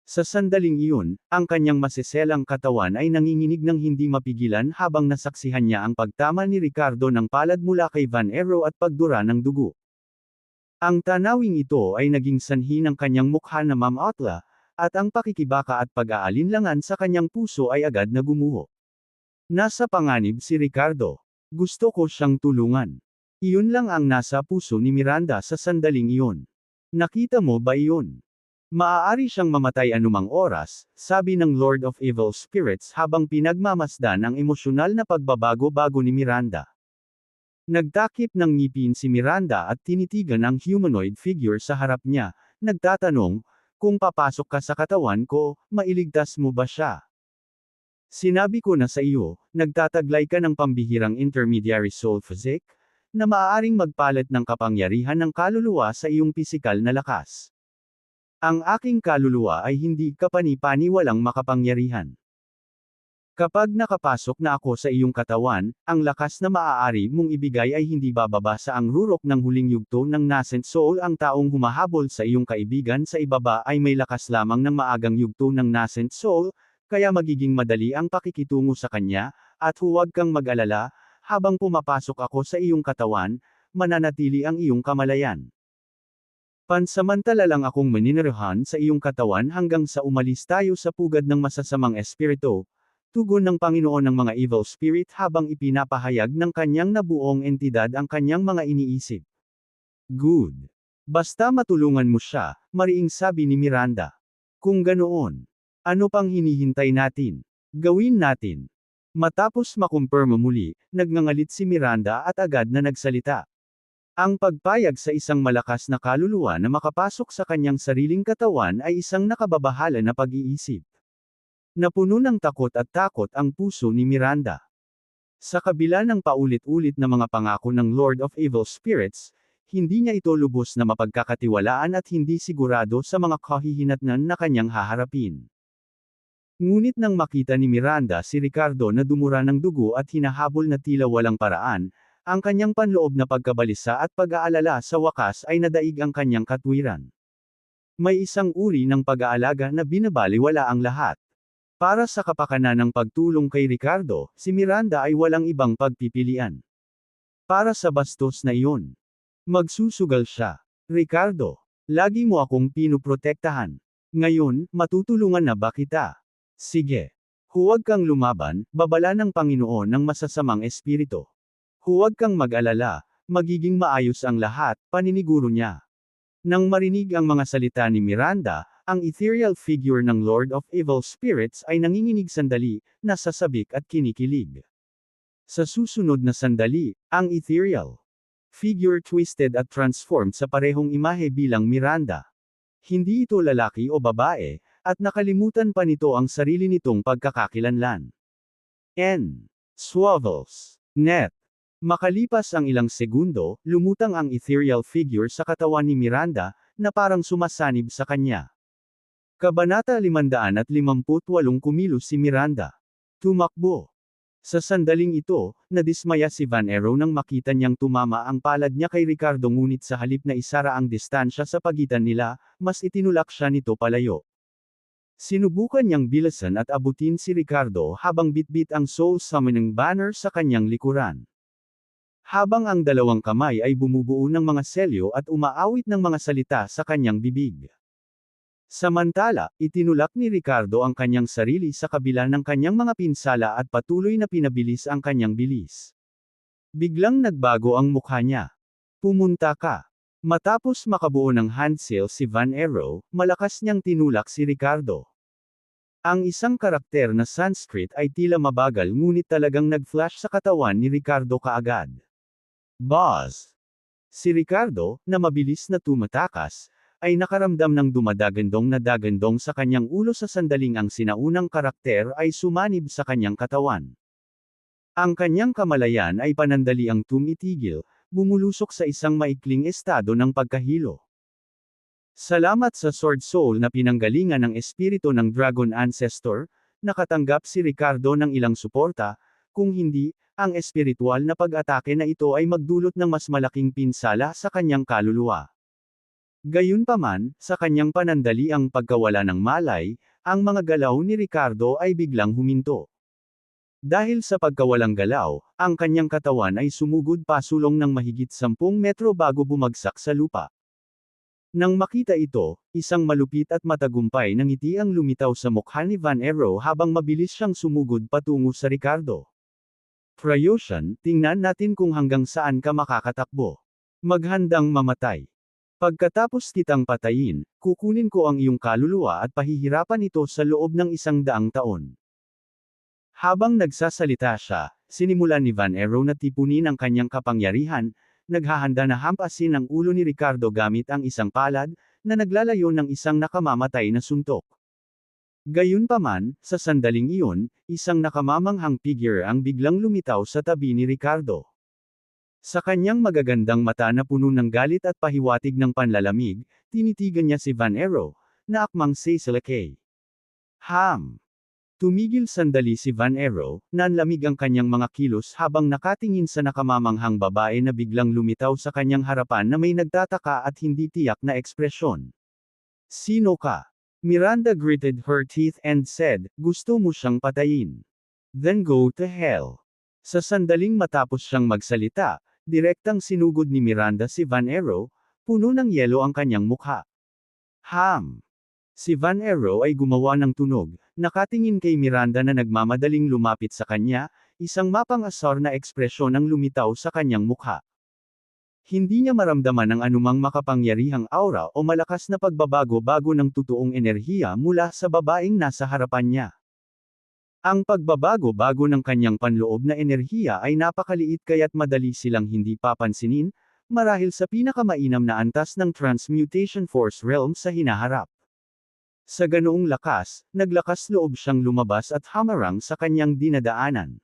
Sa sandaling iyon, ang kanyang masiselang katawan ay nanginginig ng hindi mapigilan habang nasaksihan niya ang pagtama ni Ricardo ng palad mula kay Van Arrow at pagdura ng dugo. Ang tanawing ito ay naging sanhi ng kanyang mukha na mamotla, at ang pakikibaka at pag-aalinlangan sa kanyang puso ay agad na gumuho. Nasa panganib si Ricardo. Gusto ko siyang tulungan. Iyon lang ang nasa puso ni Miranda sa sandaling iyon. Nakita mo ba iyon? Maaari siyang mamatay anumang oras, sabi ng Lord of Evil Spirits habang pinagmamasdan ang emosyonal na pagbabago-bago ni Miranda. Nagtakip ng ngipin si Miranda at tinitigan ang humanoid figure sa harap niya, nagtatanong, kung papasok ka sa katawan ko, mailigtas mo ba siya? Sinabi ko na sa iyo, nagtataglay ka ng pambihirang intermediary soul physique, na maaaring magpalit ng kapangyarihan ng kaluluwa sa iyong pisikal na lakas. Ang aking kaluluwa ay hindi kapani-paniwalang makapangyarihan. Kapag nakapasok na ako sa iyong katawan, ang lakas na maaari mong ibigay ay hindi bababa sa ang rurok ng huling yugto ng nascent soul. Ang taong humahabol sa iyong kaibigan sa ibaba ay may lakas lamang ng maagang yugto ng nascent soul, kaya magiging madali ang pakikitungo sa kanya, at huwag kang mag-alala, habang pumapasok ako sa iyong katawan, mananatili ang iyong kamalayan. Pansamantala lang akong maninirahan sa iyong katawan hanggang sa umalis tayo sa pugad ng masasamang espiritu. Tugon ng Panginoon ng mga evil spirit habang ipinapahayag ng kanyang nabuong entidad ang kanyang mga iniisip. Good. Basta matulungan mo siya, mariing sabi ni Miranda. Kung ganoon, ano pang hinihintay natin? Gawin natin. Matapos makumpirma muli, nagngangalit si Miranda at agad na nagsalita. Ang pagpayag sa isang malakas na kaluluwa na makapasok sa kanyang sariling katawan ay isang nakababahala na pag-iisip. Napuno ng takot at takot ang puso ni Miranda. Sa kabila ng paulit-ulit na mga pangako ng Lord of Evil Spirits, hindi niya ito lubos na mapagkakatiwalaan at hindi sigurado sa mga kahihinatnan na kanyang haharapin. Ngunit nang makita ni Miranda si Ricardo na dumura ng dugo at hinahabol na tila walang paraan, ang kanyang panloob na pagkabalisa at pag-aalala sa wakas ay nadaig ang kanyang katwiran. May isang uri ng pag-aalaga na binabaliwala ang lahat. Para sa kapakanan ng pagtulong kay Ricardo, si Miranda ay walang ibang pagpipilian. Para sa bastos na iyon, magsusugal siya. Ricardo, lagi mo akong pinuprotektahan. Ngayon, matutulungan na ba kita? Sige. Huwag kang lumaban, babala ng Panginoon ng masasamang espiritu. Huwag kang mag-alala, magiging maayos ang lahat, paniniguro niya. Nang marinig ang mga salita ni Miranda, ang ethereal figure ng Lord of Evil Spirits ay nanginginig sandali, nasasabik at kinikilig. Sa susunod na sandali, ang ethereal figure twisted at transformed sa parehong imahe bilang Miranda. Hindi ito lalaki o babae, at nakalimutan pa nito ang sarili nitong pagkakakilanlan. Swavels. Net. Makalipas ang ilang segundo, lumutang ang ethereal figure sa katawan ni Miranda, na parang sumasanib sa kanya. Kabanata 558 kumilos si Miranda. Tumakbo. Sa sandaling ito, nadismaya si Van Arrow nang makita niyang tumama ang palad niya kay Ricardo ngunit sa halip na isara ang distansya sa pagitan nila, mas itinulak siya nito palayo. Sinubukan niyang bilasan at abutin si Ricardo habang bitbit ang soul summoning banner sa kanyang likuran. Habang ang dalawang kamay ay bumubuo ng mga selyo at umaawit ng mga salita sa kanyang bibig. Samantala, itinulak ni Ricardo ang kanyang sarili sa kabila ng kanyang mga pinsala at patuloy na pinabilis ang kanyang bilis. Biglang nagbago ang mukha niya. Pumunta ka. Matapos makabuo ng handsail si Van Arrow, malakas niyang tinulak si Ricardo. Ang isang karakter na Sanskrit ay tila mabagal ngunit talagang nag-flash sa katawan ni Ricardo kaagad. Buzz! Si Ricardo, na mabilis na tumatakas, ay nakaramdam ng dumadagandong na dagandong sa kanyang ulo sa sandaling ang sinaunang karakter ay sumanib sa kanyang katawan. Ang kanyang kamalayan ay panandaliang tumitigil, bumulusok sa isang maikling estado ng pagkahilo. Salamat sa Sword Soul na pinanggalingan ng espiritu ng Dragon Ancestor, nakatanggap si Ricardo ng ilang suporta, kung hindi, ang espiritual na pag-atake na ito ay magdulot ng mas malaking pinsala sa kanyang kaluluwa. Gayunpaman, sa kanyang panandaliang pagkawala ng malay, ang mga galaw ni Ricardo ay biglang huminto. Dahil sa pagkawalang galaw, ang kanyang katawan ay sumugod pasulong ng mahigit 10 metro bago bumagsak sa lupa. Nang makita ito, isang malupit at matagumpay na ngiti ang lumitaw sa mukha ni Van Arrow habang mabilis siyang sumugod patungo sa Ricardo. Prayoshan, tingnan natin kung hanggang saan ka makakatakbo. Maghandang mamatay. Pagkatapos kitang patayin, kukunin ko ang iyong kaluluwa at pahihirapan ito sa loob ng 100 taon. Habang nagsasalita siya, sinimulan ni Van Arrow na tipunin ang kanyang kapangyarihan, naghahanda na hampasin ang ulo ni Ricardo gamit ang isang palad, na naglalayo ng isang nakamamatay na suntok. Gayunpaman, sa sandaling iyon, isang nakamamanghang figure ang biglang lumitaw sa tabi ni Ricardo. Sa kanyang magagandang mata na puno ng galit at pahiwatig ng panlalamig, tinitigan niya si Van Arrow, na akmang Cecil K. Ham. Tumigil sandali si Van Arrow, nanlamig ang kanyang mga kilos habang nakatingin sa nakamamanghang babae na biglang lumitaw sa kanyang harapan na may nagtataka at hindi tiyak na ekspresyon. Sino ka? Miranda gritted her teeth and said, gusto mo siyang patayin. Then go to hell. Sa sandaling matapos siyang magsalita, direktang sinugod ni Miranda si Van Arrow, puno ng yelo ang kanyang mukha. Ham! Si Van Arrow ay gumawa ng tunog, nakatingin kay Miranda na nagmamadaling lumapit sa kanya, isang mapang-asar na ekspresyon ang lumitaw sa kanyang mukha. Hindi niya maramdaman ang anumang makapangyarihang aura o malakas na pagbabago-bago ng totoong enerhiya mula sa babaeng nasa harapan niya. Ang pagbabago-bago ng kanyang panloob na enerhiya ay napakaliit kaya't madali silang hindi papansinin, marahil sa pinakamainam na antas ng Transmutation Force Realm sa hinaharap. Sa ganoong lakas, naglakas loob siyang lumabas at hamarang sa kanyang dinadaanan.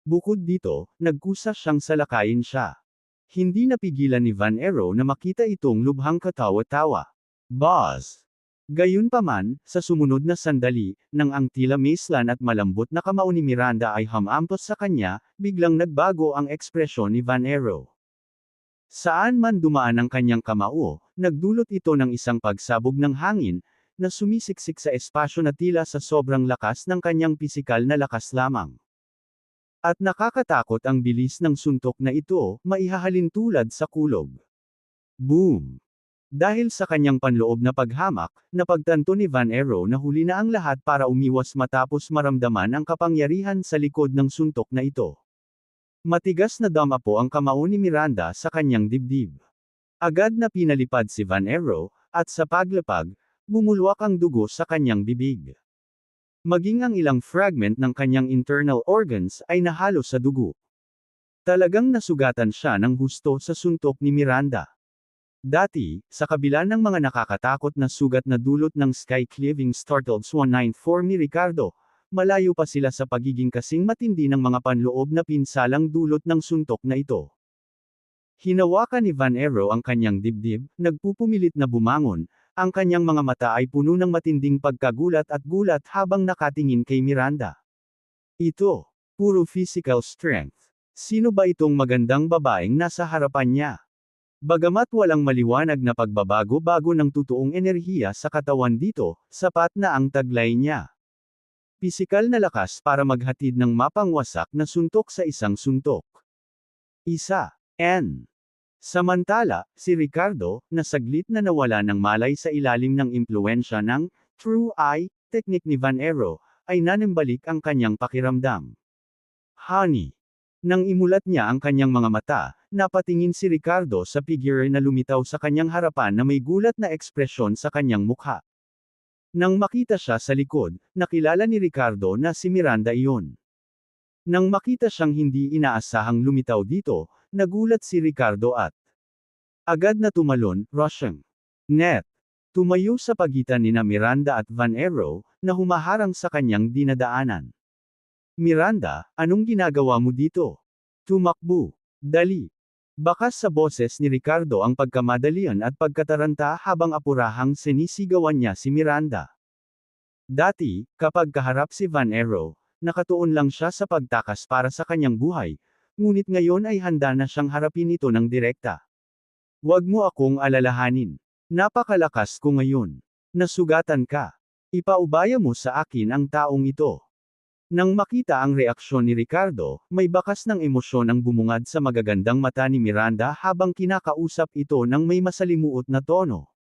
Bukod dito, nagkusa siyang salakayin siya. Hindi napigilan ni Van Arrow na makita itong lubhang katawa-tawa. Buzz! Gayunpaman, sa sumunod na sandali, nang ang tila maislan at malambot na kamao ni Miranda ay hamampos sa kanya, biglang nagbago ang ekspresyon ni Van Arrow. Saan man dumaan ang kanyang kamao, nagdulot ito ng isang pagsabog ng hangin, na sumisiksik sa espasyo na tila sa sobrang lakas ng kanyang pisikal na lakas lamang. At nakakatakot ang bilis ng suntok na ito, maihahalin tulad sa kulog. Boom! Dahil sa kanyang panloob na paghamak, napagtanto ni Van Arrow na huli na ang lahat para umiwas matapos maramdaman ang kapangyarihan sa likod ng suntok na ito. Matigas na damapo ang kamao ni Miranda sa kanyang dibdib. Agad na pinalipad si Van Arrow, at sa paglapag, bumulwak ang dugo sa kanyang bibig. Maging ang ilang fragment ng kanyang internal organs ay nahalo sa dugo. Talagang nasugatan siya ng husto sa suntok ni Miranda. Dati, sa kabila ng mga nakakatakot na sugat na dulot ng sky-cleaving startled swan form ni Ricardo, malayo pa sila sa pagiging kasing matindi ng mga panloob na pinsalang dulot ng suntok na ito. Hinawakan ni Van Arrow ang kanyang dibdib, nagpupumilit na bumangon, ang kanyang mga mata ay puno ng matinding pagkagulat at gulat habang nakatingin kay Miranda. Ito, puro physical strength. Sino ba itong magandang babaeng nasa harapan niya? Bagamat walang maliwanag na pagbabago-bago ng totoong enerhiya sa katawan dito, sapat na ang taglay niya. Pisikal na lakas para maghatid ng mapangwasak na suntok sa isang suntok. Isa. N. Samantala, si Ricardo, na saglit na nawala ng malay sa ilalim ng impluwensya ng True Eye technique ni Van Arrow, ay nanimbalik ang kanyang pakiramdam. Honey. Nang imulat niya ang kanyang mga mata, napatingin si Ricardo sa figure na lumitaw sa kanyang harapan na may gulat na ekspresyon sa kanyang mukha. Nang makita siya sa likod, nakilala ni Ricardo na si Miranda iyon. Nang makita siyang hindi inaasahang lumitaw dito, nagulat si Ricardo at agad na tumalon, rushing. Net. Tumayo sa pagitan nina Miranda at Van Arrow, na humaharang sa kanyang dinadaanan. Miranda, anong ginagawa mo dito? Tumakbo. Dali. Bakas sa boses ni Ricardo ang pagkamadalian at pagkataranta habang apurahang sinisigawan niya si Miranda. Dati, kapag kaharap si Van Arrow, nakatuon lang siya sa pagtakas para sa kanyang buhay, ngunit ngayon ay handa na siyang harapin ito ng direkta. Huwag mo akong alalahanin. Napakalakas ko ngayon. Nasugatan ka. Ipaubaya mo sa akin ang taong ito. Nang makita ang reaksyon ni Ricardo, may bakas ng emosyon ang bumungad sa magagandang mata ni Miranda habang kinakausap ito ng may masalimuot na tono.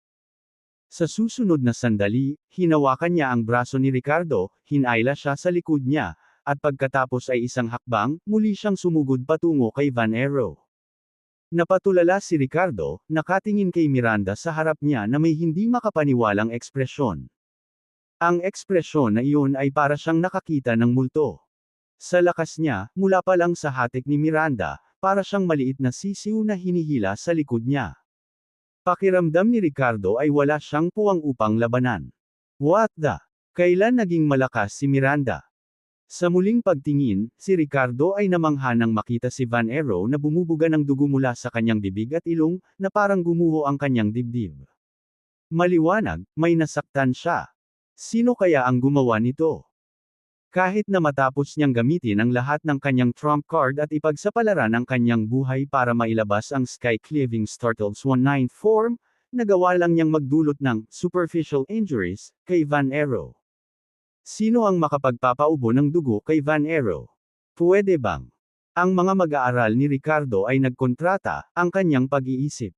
Sa susunod na sandali, hinawakan niya ang braso ni Ricardo, hinayla siya sa likod niya, at pagkatapos ay isang hakbang, muli siyang sumugod patungo kay Van Arrow. Napatulala si Ricardo, nakatingin kay Miranda sa harap niya na may hindi makapaniwalang ekspresyon. Ang ekspresyon na iyon ay para siyang nakakita ng multo. Sa lakas niya, mula pa lang sa hatik ni Miranda, para siyang maliit na sisiw na hinihila sa likod niya. Pakiramdam ni Ricardo ay wala siyang puwang upang labanan. What the? Kailan naging malakas si Miranda? Sa muling pagtingin, si Ricardo ay namangha nang makita si Van Arrow na bumubuga ng dugo mula sa kanyang bibig at ilong, na parang gumuho ang kanyang dibdib. Maliwanag, may nasaktan siya. Sino kaya ang gumawa nito? Kahit na matapos niyang gamitin ang lahat ng kanyang trump card at ipagsapalaran ang kanyang buhay para mailabas ang sky-cleaving startled swan form, nagawa lang niyang magdulot ng superficial injuries kay Van Arrow. Sino ang makapagpapaubo ng dugo kay Van Arrow? Pwede bang? Ang mga mag-aaral ni Ricardo ay nagkontrata ang kanyang pag-iisip.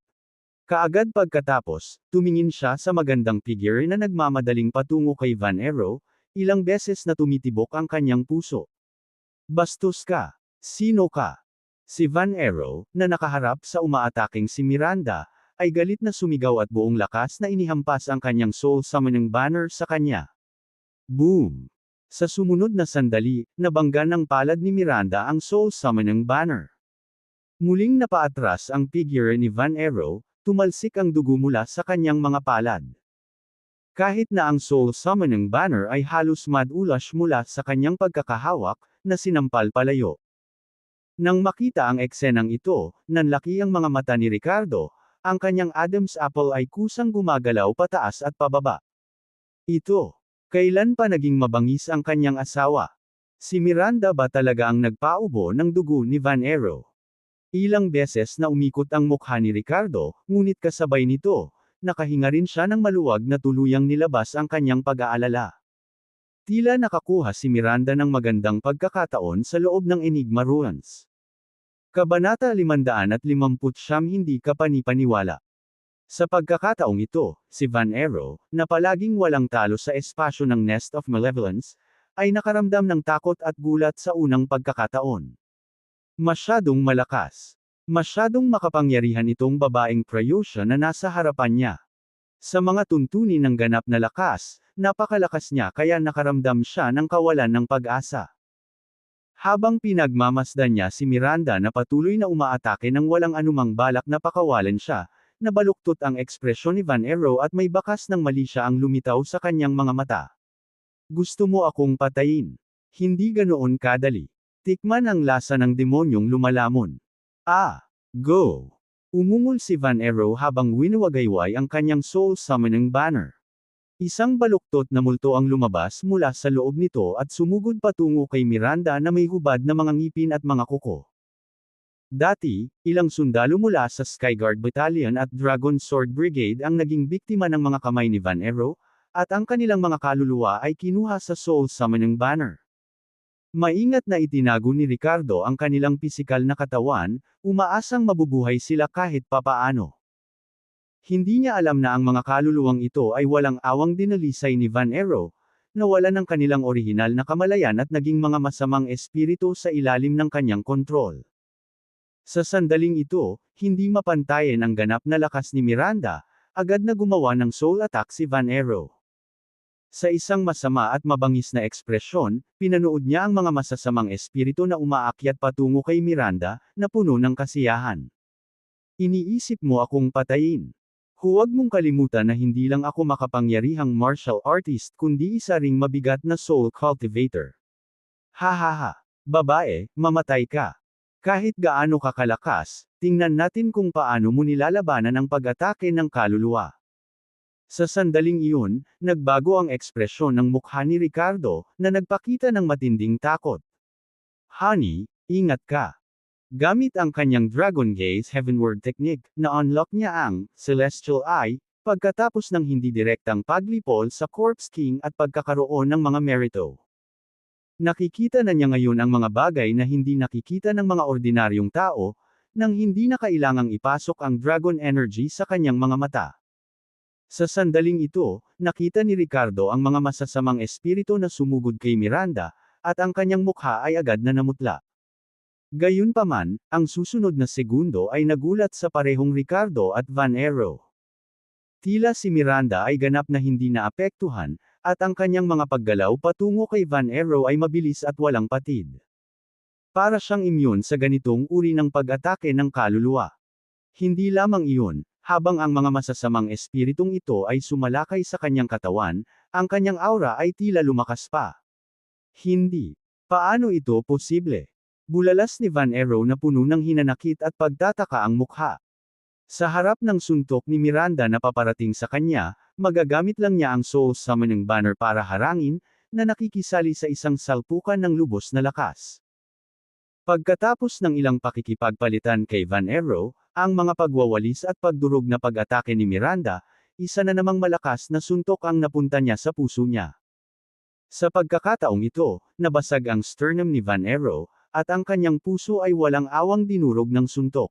Kaagad pagkatapos, tumingin siya sa magandang figure na nagmamadaling patungo kay Van Arrow, ilang beses na tumitibok ang kanyang puso. Bastos ka. Sino ka? Si Van Arrow, na nakaharap sa umaataking si Miranda, ay galit na sumigaw at buong lakas na inihampas ang kanyang soul summoning banner sa kanya. Boom! Sa sumunod na sandali, nabangga ng palad ni Miranda ang soul summoning banner. Muling napaatras ang figure ni Van Arrow, tumalsik ang dugo mula sa kanyang mga palad. Kahit na ang soul summoning banner ay halos madulas mula sa kanyang pagkakahawak, na sinampal palayo. Nang makita ang eksenang ito, nanlaki ang mga mata ni Ricardo, ang kanyang Adam's apple ay kusang gumagalaw pataas at pababa. Ito. Kailan pa naging mabangis ang kanyang asawa? Si Miranda ba talaga ang nagpaubo ng dugo ni Van Ero? Ilang beses na umikot ang mukha ni Ricardo, ngunit kasabay nito, nakahinga rin siya ng maluwag na tuluyang nilabas ang kanyang pag-aalala. Tila nakakuha si Miranda ng magandang pagkakataon sa loob ng Enigma Ruins. Kabanata 559. Hindi ka panipaniwala. Sa pagkakataong ito, si Van Ero, na palaging walang talo sa espasyo ng Nest of Malevolence, ay nakaramdam ng takot at gulat sa unang pagkakataon. Masyadong malakas. Masyadong makapangyarihan itong babaeng Prayusha na nasa harapan niya. Sa mga tuntunin ng ganap na lakas, napakalakas niya kaya nakaramdam siya ng kawalan ng pag-asa. Habang pinagmamasdan niya si Miranda na patuloy na umaatake ng walang anumang balak na pakawalan siya, nabaluktot ang ekspresyon ni Van Ero at may bakas ng mali siya ang lumitaw sa kanyang mga mata. Gusto mo akong patayin? Hindi ganoon kadali. Tikman ang lasa ng demonyong lumalamon. Go! Umungol si Van Ero habang winuwagayway ang kanyang soul summoning banner. Isang baluktot na multo ang lumabas mula sa loob nito at sumugod patungo kay Miranda na may hubad na mga ngipin at mga kuko. Dati, ilang sundalo mula sa Skyguard Battalion at Dragon Sword Brigade ang naging biktima ng mga kamay ni Van Ero, at ang kanilang mga kaluluwa ay kinuha sa Soul Summoning Banner. Maingat na itinago ni Ricardo ang kanilang pisikal na katawan, umaasang mabubuhay sila kahit papaano. Hindi niya alam na ang mga kaluluwang ito ay walang awang dinalisay ni Van Ero, nawala ng kanilang orihinal na kamalayan at naging mga masamang espiritu sa ilalim ng kanyang kontrol. Sa sandaling ito, hindi mapantayan ang ganap na lakas ni Miranda, agad na gumawa ng soul attack si Van Ero. Sa isang masama at mabangis na ekspresyon, pinanood niya ang mga masasamang espiritu na umaakyat patungo kay Miranda, na puno ng kasiyahan. Iniisip mo akong patayin. Huwag mong kalimutan na hindi lang ako makapangyarihang martial artist kundi isa ring mabigat na soul cultivator. Hahaha. Babae, mamatay ka. Kahit gaano kakalakas, tingnan natin kung paano mo nilalabanan ang pag-atake ng kaluluwa. Sa sandaling iyon, nagbago ang ekspresyon ng mukha ni Ricardo, na nagpakita ng matinding takot. Honey, ingat ka. Gamit ang kanyang Dragon Gaze Heavenward technique, na-unlock niya ang Celestial Eye, pagkatapos ng hindi direktang paglipol sa Corpse King at pagkakaroon ng mga merito. Nakikita na niya ngayon ang mga bagay na hindi nakikita ng mga ordinaryong tao, nang hindi na kailangang ipasok ang dragon energy sa kanyang mga mata. Sa sandaling ito, nakita ni Ricardo ang mga masasamang espiritu na sumugod kay Miranda, at ang kanyang mukha ay agad na namutla. Gayunpaman, ang susunod na segundo ay nagulat sa parehong Ricardo at Van Ero. Tila si Miranda ay ganap na hindi naapektuhan, at ang kanyang mga paggalaw patungo kay Van Ero ay mabilis at walang patid. Para siyang imyon sa ganitong uri ng pag-atake ng kaluluwa. Hindi lamang iyon, habang ang mga masasamang espiritong ito ay sumalakay sa kanyang katawan, ang kanyang aura ay tila lumakas pa. Hindi. Paano ito posible? Bulalas ni Van Ero na puno ng hinanakit at pagtataka ang mukha. Sa harap ng suntok ni Miranda na paparating sa kanya, magagamit lang niya ang Soul Summoning Banner para harangin, na nakikisali sa isang salpukan ng lubos na lakas. Pagkatapos ng ilang pakikipagpalitan kay Van Ero, ang mga pagwawalis at pagdurog na pag-atake ni Miranda, isa na namang malakas na suntok ang napunta niya sa puso niya. Sa pagkakataong ito, nabasag ang sternum ni Van Ero, at ang kanyang puso ay walang awang dinurog ng suntok.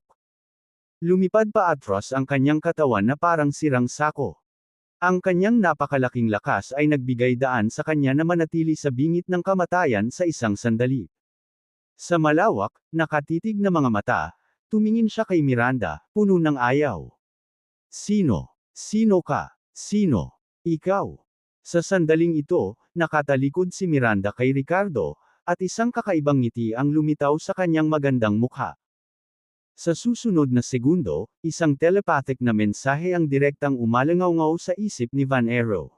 Lumipad pa atras ang kanyang katawan na parang sirang sako. Ang kanyang napakalaking lakas ay nagbigay daan sa kanya na manatili sa bingit ng kamatayan sa isang sandali. Sa malawak, nakatitig na mga mata, tumingin siya kay Miranda, puno ng ayaw. Sino? Sino ka? Sino? Ikaw? Sa sandaling ito, nakatalikod si Miranda kay Ricardo, at isang kakaibang ngiti ang lumitaw sa kanyang magandang mukha. Sa susunod na segundo, isang telepathic na mensahe ang direktang umalangaw-ngaw sa isip ni Van Ero.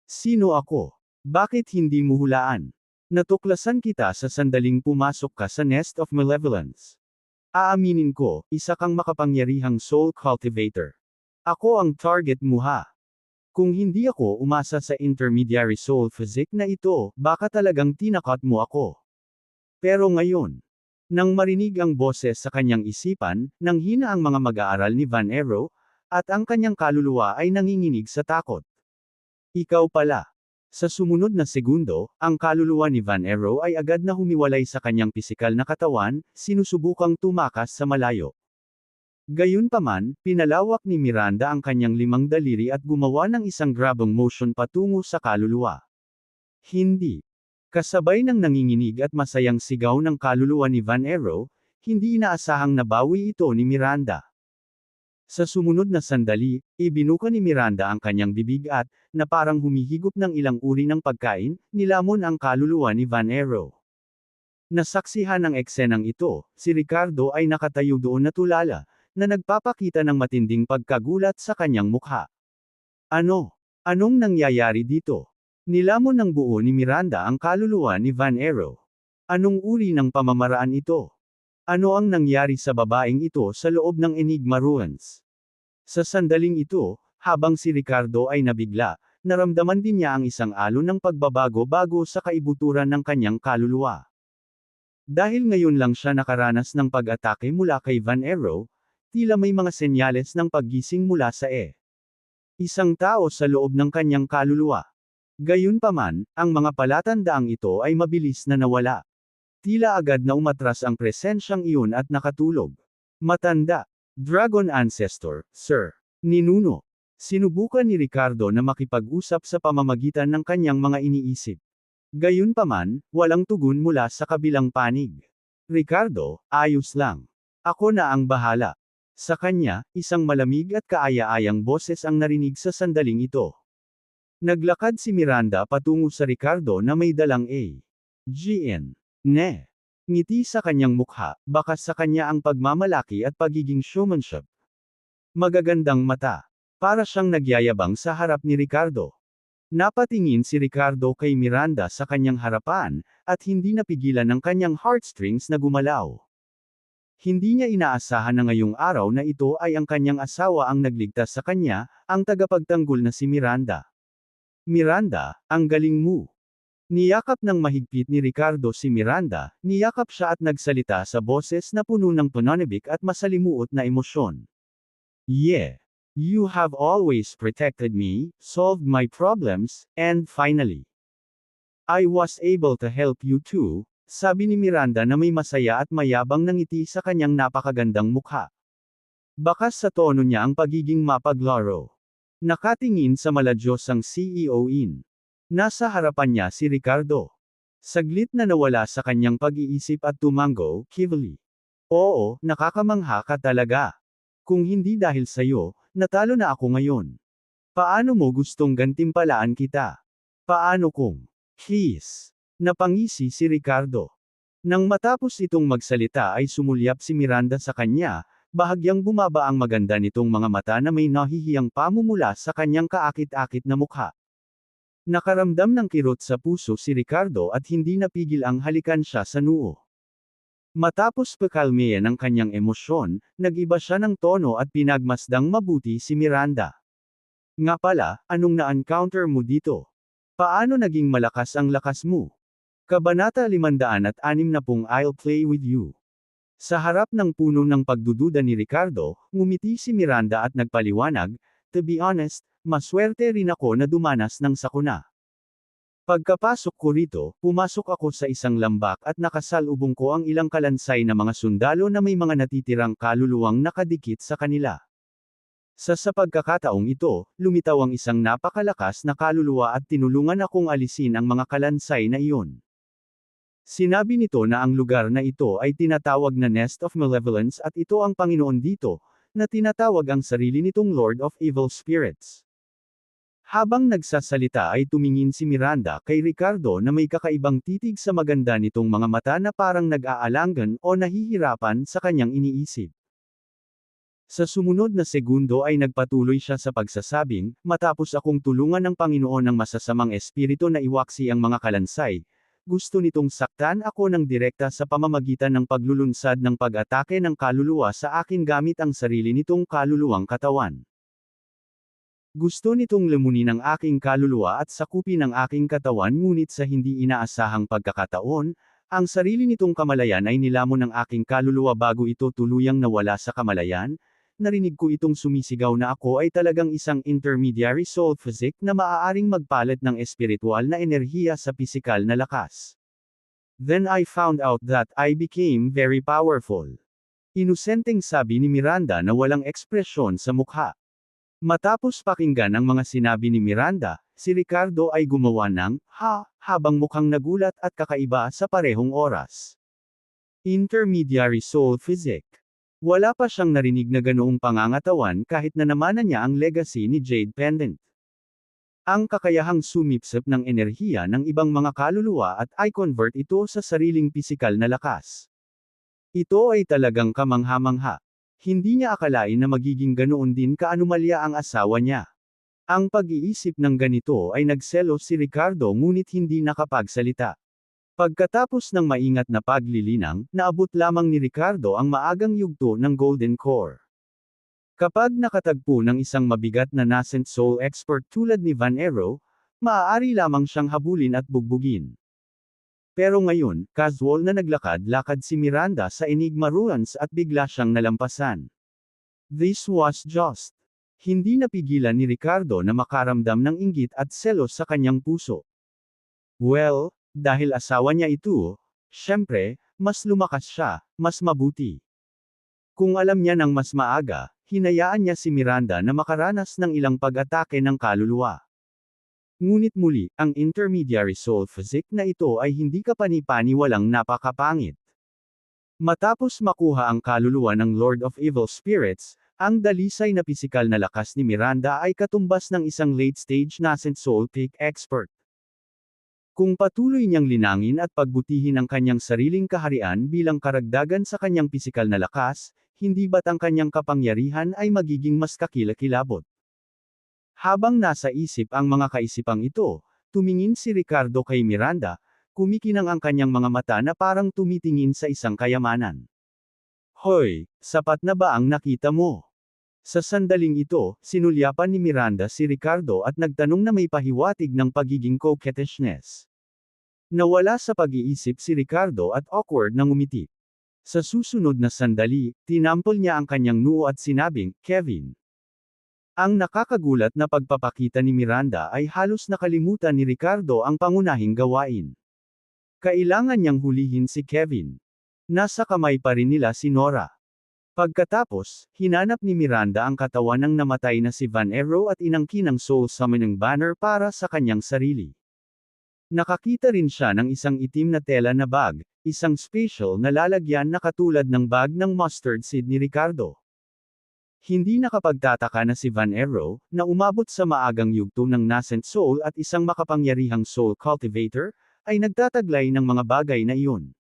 Sino ako? Bakit hindi mo hulaan? Natuklasan kita sa sandaling pumasok ka sa Nest of Malevolence. Aaminin ko, isa kang makapangyarihang soul cultivator. Ako ang target mo ha. Kung hindi ako umasa sa intermediary soul physique na ito, baka talagang tinakot mo ako. Pero ngayon, nang marinig ang boses sa kanyang isipan, nanghina ang mga mag-aaral ni Van Aero, at ang kanyang kaluluwa ay nanginginig sa takot. Ikaw pala. Sa sumunod na segundo, ang kaluluwa ni Van Aero ay agad na humiwalay sa kanyang pisikal na katawan, sinusubukang tumakas sa malayo. Gayunpaman, pinalawak ni Miranda ang kanyang 5 daliri at gumawa ng isang grabong motion patungo sa kaluluwa. Hindi. Kasabay ng nanginginig at masayang sigaw ng kaluluwa ni Van Aero, hindi inaasahang nabawi ito ni Miranda. Sa sumunod na sandali, ibinuka ni Miranda ang kanyang bibig at, na parang humihigop ng ilang uri ng pagkain, nilamon ang kaluluwa ni Van Aero. Nasaksihan ng eksenang ito, si Ricardo ay nakatayo doon na tulala, na nagpapakita ng matinding pagkagulat sa kanyang mukha. Ano? Anong nangyayari dito? Nilamon ng buo ni Miranda ang kaluluwa ni Van Aero. Anong uri ng pamamaraan ito? Ano ang nangyari sa babaeng ito sa loob ng Enigma Ruins? Sa sandaling ito, habang si Ricardo ay nabigla, naramdaman din niya ang isang alon ng pagbabago-bago sa kaibuturan ng kanyang kaluluwa. Dahil ngayon lang siya nakaranas ng pag-atake mula kay Van Aero, tila may mga senyales ng paggising mula sa isang tao sa loob ng kanyang kaluluwa. Gayunpaman, ang mga palatandaang ito ay mabilis na nawala. Tila agad na umatras ang presensyang iyon at nakatulog. Matanda. Dragon Ancestor, Sir. Ninuno. Sinubukan ni Ricardo na makipag-usap sa pamamagitan ng kanyang mga iniisip. Gayunpaman, walang tugon mula sa kabilang panig. Ricardo, ayos lang. Ako na ang bahala. Sa kanya, isang malamig at kaaya-ayang boses ang narinig sa sandaling ito. Naglakad si Miranda patungo sa Ricardo na may dalang GN. Ne. Ngiti sa kanyang mukha, baka sa kanya ang pagmamalaki at pagiging showmanship. Magagandang mata. Para siyang nagyayabang sa harap ni Ricardo. Napatingin si Ricardo kay Miranda sa kanyang harapan, at hindi napigilan ng kanyang heartstrings na gumalaw. Hindi niya inaasahan na ngayong araw na ito ay ang kanyang asawa ang nagligtas sa kanya, ang tagapagtanggol na si Miranda. Miranda, ang galing mo. Niyakap ng mahigpit ni Ricardo si Miranda, niyakap siya at nagsalita sa boses na puno ng pananabik at masalimuot na emosyon. Yeah. You have always protected me, solved my problems, and finally, I was able to help you too. Sabi ni Miranda na may masaya at mayabang na ngiti sa kanyang napakagandang mukha. Bakas sa tono niya ang pagiging mapaglaro. Nakatingin sa maladyosang CEO-in. Nasa harapan niya si Ricardo. Saglit na nawala sa kanyang pag-iisip at tumango, kivili. Oo, nakakamangha ka talaga. Kung hindi dahil sa'yo, natalo na ako ngayon. Paano mo gustong gantimpalaan kita? Paano kung kiss? Napangisi si Ricardo. Nang matapos itong magsalita ay sumulyap si Miranda sa kanya, bahagyang bumaba ang maganda nitong mga mata na may nahihiyang pamumula sa kanyang kaakit-akit na mukha. Nakaramdam ng kirot sa puso si Ricardo at hindi napigil ang halikan siya sa noo. Matapos pakalmeyan ang kanyang emosyon, nag-iba siya ng tono at pinagmasdang mabuti si Miranda. Nga pala, anong na-encounter mo dito? Paano naging malakas ang lakas mo? Kabanata 560 I'll play with you. Sa harap ng puno ng pagdududa ni Ricardo, ngumiti si Miranda at nagpaliwanag, to be honest, maswerte rin ako na dumanas ng sakuna. Pagkapasok ko rito, pumasok ako sa isang lambak at nakasalubong ko ang ilang kalansay na mga sundalo na may mga natitirang kaluluwang nakadikit sa kanila. Sa pagkakataong ito, lumitaw ang isang napakalakas na kaluluwa at tinulungan akong alisin ang mga kalansay na iyon. Sinabi nito na ang lugar na ito ay tinatawag na Nest of Malevolence at ito ang Panginoon dito, na tinatawag ang sarili nitong Lord of Evil Spirits. Habang nagsasalita ay tumingin si Miranda kay Ricardo na may kakaibang titig sa maganda nitong mga mata na parang nag-aalangan o nahihirapan sa kanyang iniisip. Sa sumunod na segundo ay nagpatuloy siya sa pagsasabing, matapos akong tulungan ng Panginoon ng masasamang espiritu na iwaksi ang mga kalansay, gusto nitong saktan ako ng direkta sa pamamagitan ng paglulunsad ng pag-atake ng kaluluwa sa akin gamit ang sarili nitong kaluluwang katawan. Gusto nitong lamunin ang aking kaluluwa at sakupin ang aking katawan ngunit sa hindi inaasahang pagkakataon, ang sarili nitong kamalayan ay nilamon ng aking kaluluwa bago ito tuluyang nawala sa kamalayan. Narinig ko itong sumisigaw na ako ay talagang isang intermediary soul physic na maaaring magpalit ng espiritual na enerhiya sa pisikal na lakas. Then I found out that I became very powerful. Inosenteng sabi ni Miranda na walang ekspresyon sa mukha. Matapos pakinggan ang mga sinabi ni Miranda, si Ricardo ay gumawa ng ha habang mukhang nagulat at kakaiba sa parehong oras. Intermediary soul physic. Wala pa siyang narinig na ganoong pangangatawan kahit na namanan niya ang legacy ni Jade Pendant. Ang kakayahang sumipsip ng enerhiya ng ibang mga kaluluwa at i-convert ito sa sariling pisikal na lakas. Ito ay talagang kamangha-mangha. Hindi niya akalain na magiging ganoon din kaanumalya ang asawa niya. Ang pag-iisip ng ganito ay nagselos si Ricardo ngunit hindi nakapagsalita. Pagkatapos ng maingat na paglilinang, naabot lamang ni Ricardo ang maagang yugto ng Golden Core. Kapag nakatagpo ng isang mabigat na nascent soul expert tulad ni Van Aero, maaari lamang siyang habulin at bugbugin. Pero ngayon, casual na naglakad-lakad si Miranda sa Enigma Ruins at bigla siyang nalampasan. This was just. Hindi napigilan ni Ricardo na makaramdam ng inggit at selos sa kanyang puso. Well, dahil asawa niya ito, syempre, mas lumakas siya, mas mabuti. Kung alam niya ng mas maaga, hinayaan niya si Miranda na makaranas ng ilang pag-atake ng kaluluwa. Ngunit muli, ang intermediary soul physic na ito ay hindi kapani-paniwalang napakapangit. Matapos makuha ang kaluluwa ng Lord of Evil Spirits, ang dalisay na pisikal na lakas ni Miranda ay katumbas ng isang late-stage nascent soul peak expert. Kung patuloy niyang linangin at pagbutihin ang kanyang sariling kaharian bilang karagdagan sa kanyang pisikal na lakas, hindi ba't ang kanyang kapangyarihan ay magiging mas kakilakilabot? Habang nasa isip ang mga kaisipang ito, tumingin si Ricardo kay Miranda, kumikinang ang kanyang mga mata na parang tumitingin sa isang kayamanan. Hoy, sapat na ba ang nakita mo? Sa sandaling ito, sinulyapan ni Miranda si Ricardo at nagtanong na may pahiwatig ng pagiging coquettishness. Nawala sa pag-iisip si Ricardo at awkward na ngumiti. Sa susunod na sandali, tinampol niya ang kanyang noo at sinabing, Kevin. Ang nakakagulat na pagpapakita ni Miranda ay halos nakalimutan ni Ricardo ang pangunahing gawain. Kailangan niyang hulihin si Kevin. Nasa kamay pa rin nila si Nora. Pagkatapos, hinanap ni Miranda ang katawan ng namatay na si Van Aero at inangkin ang soul summoning banner para sa kanyang sarili. Nakakita rin siya ng isang itim na tela na bag, isang special na lalagyan na katulad ng bag ng mustard seed ni Ricardo. Hindi nakapagtataka na si Van Aero, na umabot sa maagang yugto ng nascent soul at isang makapangyarihang soul cultivator, ay nagtataglay ng mga bagay na iyon.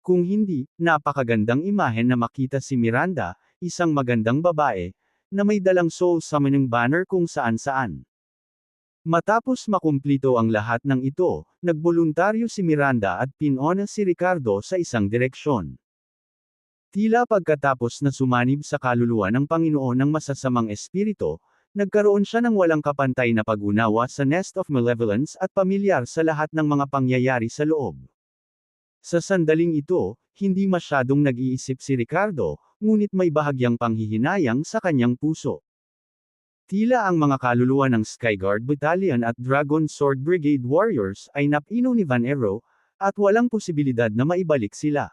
Kung hindi, napakagandang imahen na makita si Miranda, isang magandang babae, na may dalang soul summoning banner kung saan-saan. Matapos makumplito ang lahat ng ito, nagboluntaryo si Miranda at pinona si Ricardo sa isang direksyon. Tila pagkatapos na sumanib sa kaluluwa ng Panginoon ng masasamang espiritu, nagkaroon siya ng walang kapantay na pag-unawa sa Nest of Malevolence at pamilyar sa lahat ng mga pangyayari sa loob. Sa sandaling ito, hindi masyadong nag-iisip si Ricardo, ngunit may bahagyang panghihinayang sa kanyang puso. Tila ang mga kaluluwa ng Skyguard Battalion at Dragon Sword Brigade Warriors ay napino ni Van Aero, at walang posibilidad na maibalik sila.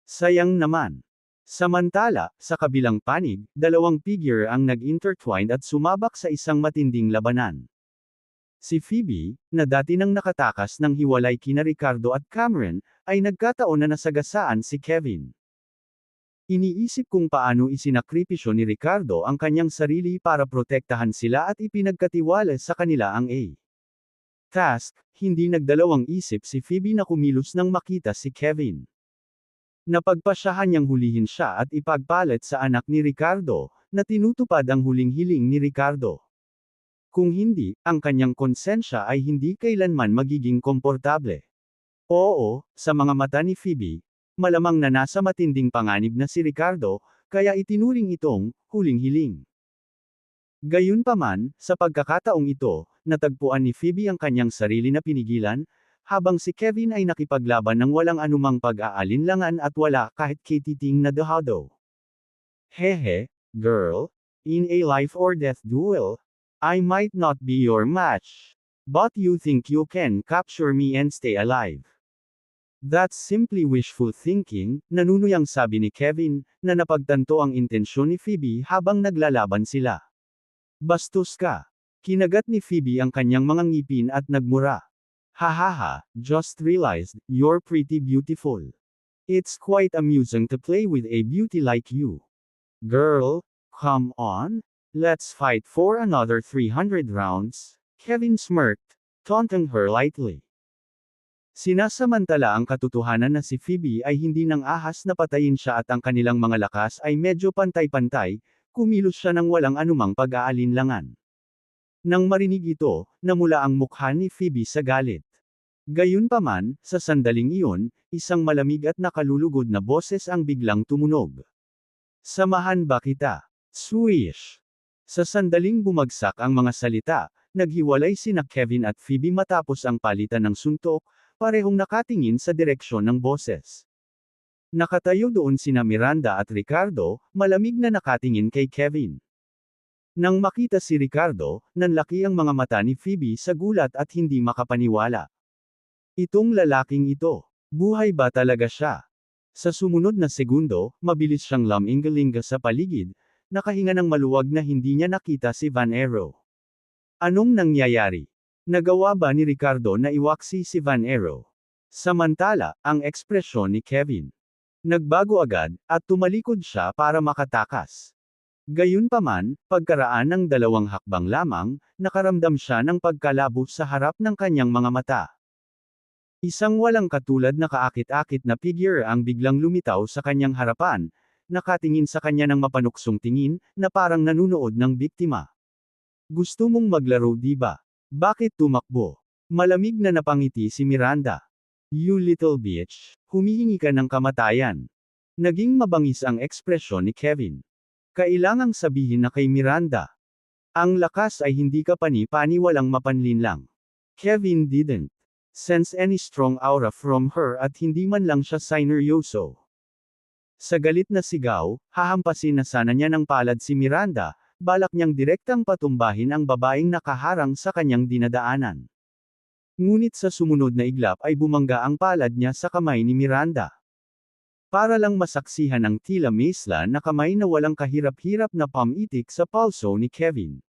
Sayang naman. Samantala, sa kabilang panig, dalawang figure ang nag-intertwined at sumabak sa isang matinding labanan. Si Phoebe, na dati nang nakatakas ng hiwalay kina Ricardo at Cameron, ay nagkataon na nasagasaan si Kevin. Iniisip kung paano isinakripisyo ni Ricardo ang kanyang sarili para protektahan sila at ipinagkatiwala sa kanila ang task, hindi nagdalawang isip si Phoebe na kumilos nang makita si Kevin. Napagpasyahan niyang hulihin siya at ipagpalit sa anak ni Ricardo, na tinutupad ang huling hiling ni Ricardo. Kung hindi, ang kanyang konsensya ay hindi kailanman magiging komportable. Oo, sa mga mata ni Phoebe, malamang na nasa matinding panganib na si Ricardo, kaya itinuring itong huling hiling. Gayunpaman, sa pagkakataong ito, natagpuan ni Phoebe ang kanyang sarili na pinigilan, habang si Kevin ay nakipaglaban ng walang anumang pag-aalinlangan at wala kahit katiting na dahado. Hehe, girl, in a life or death duel, I might not be your match. But you think you can capture me and stay alive. That's simply wishful thinking, nanunuyang sabi ni Kevin, na napagtanto ang intensyon ni Phoebe habang naglalaban sila. Bastos ka. Kinagat ni Phoebe ang kanyang mga ngipin at nagmura. Hahaha, just realized, you're pretty beautiful. It's quite amusing to play with a beauty like you. Girl, come on, let's fight for another 300 rounds, Kevin smirked, taunting her lightly. Sinasamantala ang katotohanan na si Phoebe ay hindi nang ahas na patayin siya at ang kanilang mga lakas ay medyo pantay-pantay, kumilos siya ng walang anumang pag-aalinlangan. Nang marinig ito, namula ang mukha ni Phoebe sa galit. Gayunpaman, sa sandaling iyon, isang malamig at nakalulugod na boses ang biglang tumunog. Samahan ba kita? Swish! Sa sandaling bumagsak ang mga salita, naghiwalay sina Kevin at Phoebe matapos ang palitan ng suntok, parehong nakatingin sa direksyon ng boses. Nakatayo doon sina Miranda at Ricardo, malamig na nakatingin kay Kevin. Nang makita si Ricardo, nanlaki ang mga mata ni Phoebe sa gulat at hindi makapaniwala. Itong lalaking ito, buhay ba talaga siya? Sa sumunod na segundo, mabilis siyang lumingalinga sa paligid, nakahinga ng maluwag na hindi niya nakita si Van Aero. Anong nangyayari? Nagawa ba ni Ricardo na iwaksi si Van Aero? Samantala, ang ekspresyon ni Kevin nagbago agad, at tumalikod siya para makatakas. Gayunpaman, pagkaraan ng 2 hakbang lamang, nakaramdam siya ng pagkalabo sa harap ng kanyang mga mata. Isang walang katulad na kaakit-akit na figure ang biglang lumitaw sa kanyang harapan, nakatingin sa kanya ng mapanuksong tingin, na parang nanunood ng biktima. Gusto mong maglaro di ba? Bakit tumakbo? Malamig na napangiti si Miranda. You little bitch, humihingi ka ng kamatayan. Naging mabangis ang ekspresyon ni Kevin. Kailangang sabihin na kay Miranda. Ang lakas ay hindi ka pani-pani walang mapanlinlang. Kevin didn't sense any strong aura from her at hindi man lang siya sineryoso. Sa galit na sigaw, hahampasin na sana niya ng palad si Miranda, balak niyang direktang patumbahin ang babaeng nakaharang sa kanyang dinadaanan. Ngunit sa sumunod na iglap ay bumangga ang palad niya sa kamay ni Miranda. Para lang masaksihan ang tila mesla na kamay na walang kahirap-hirap na pamitik sa palso ni Kevin.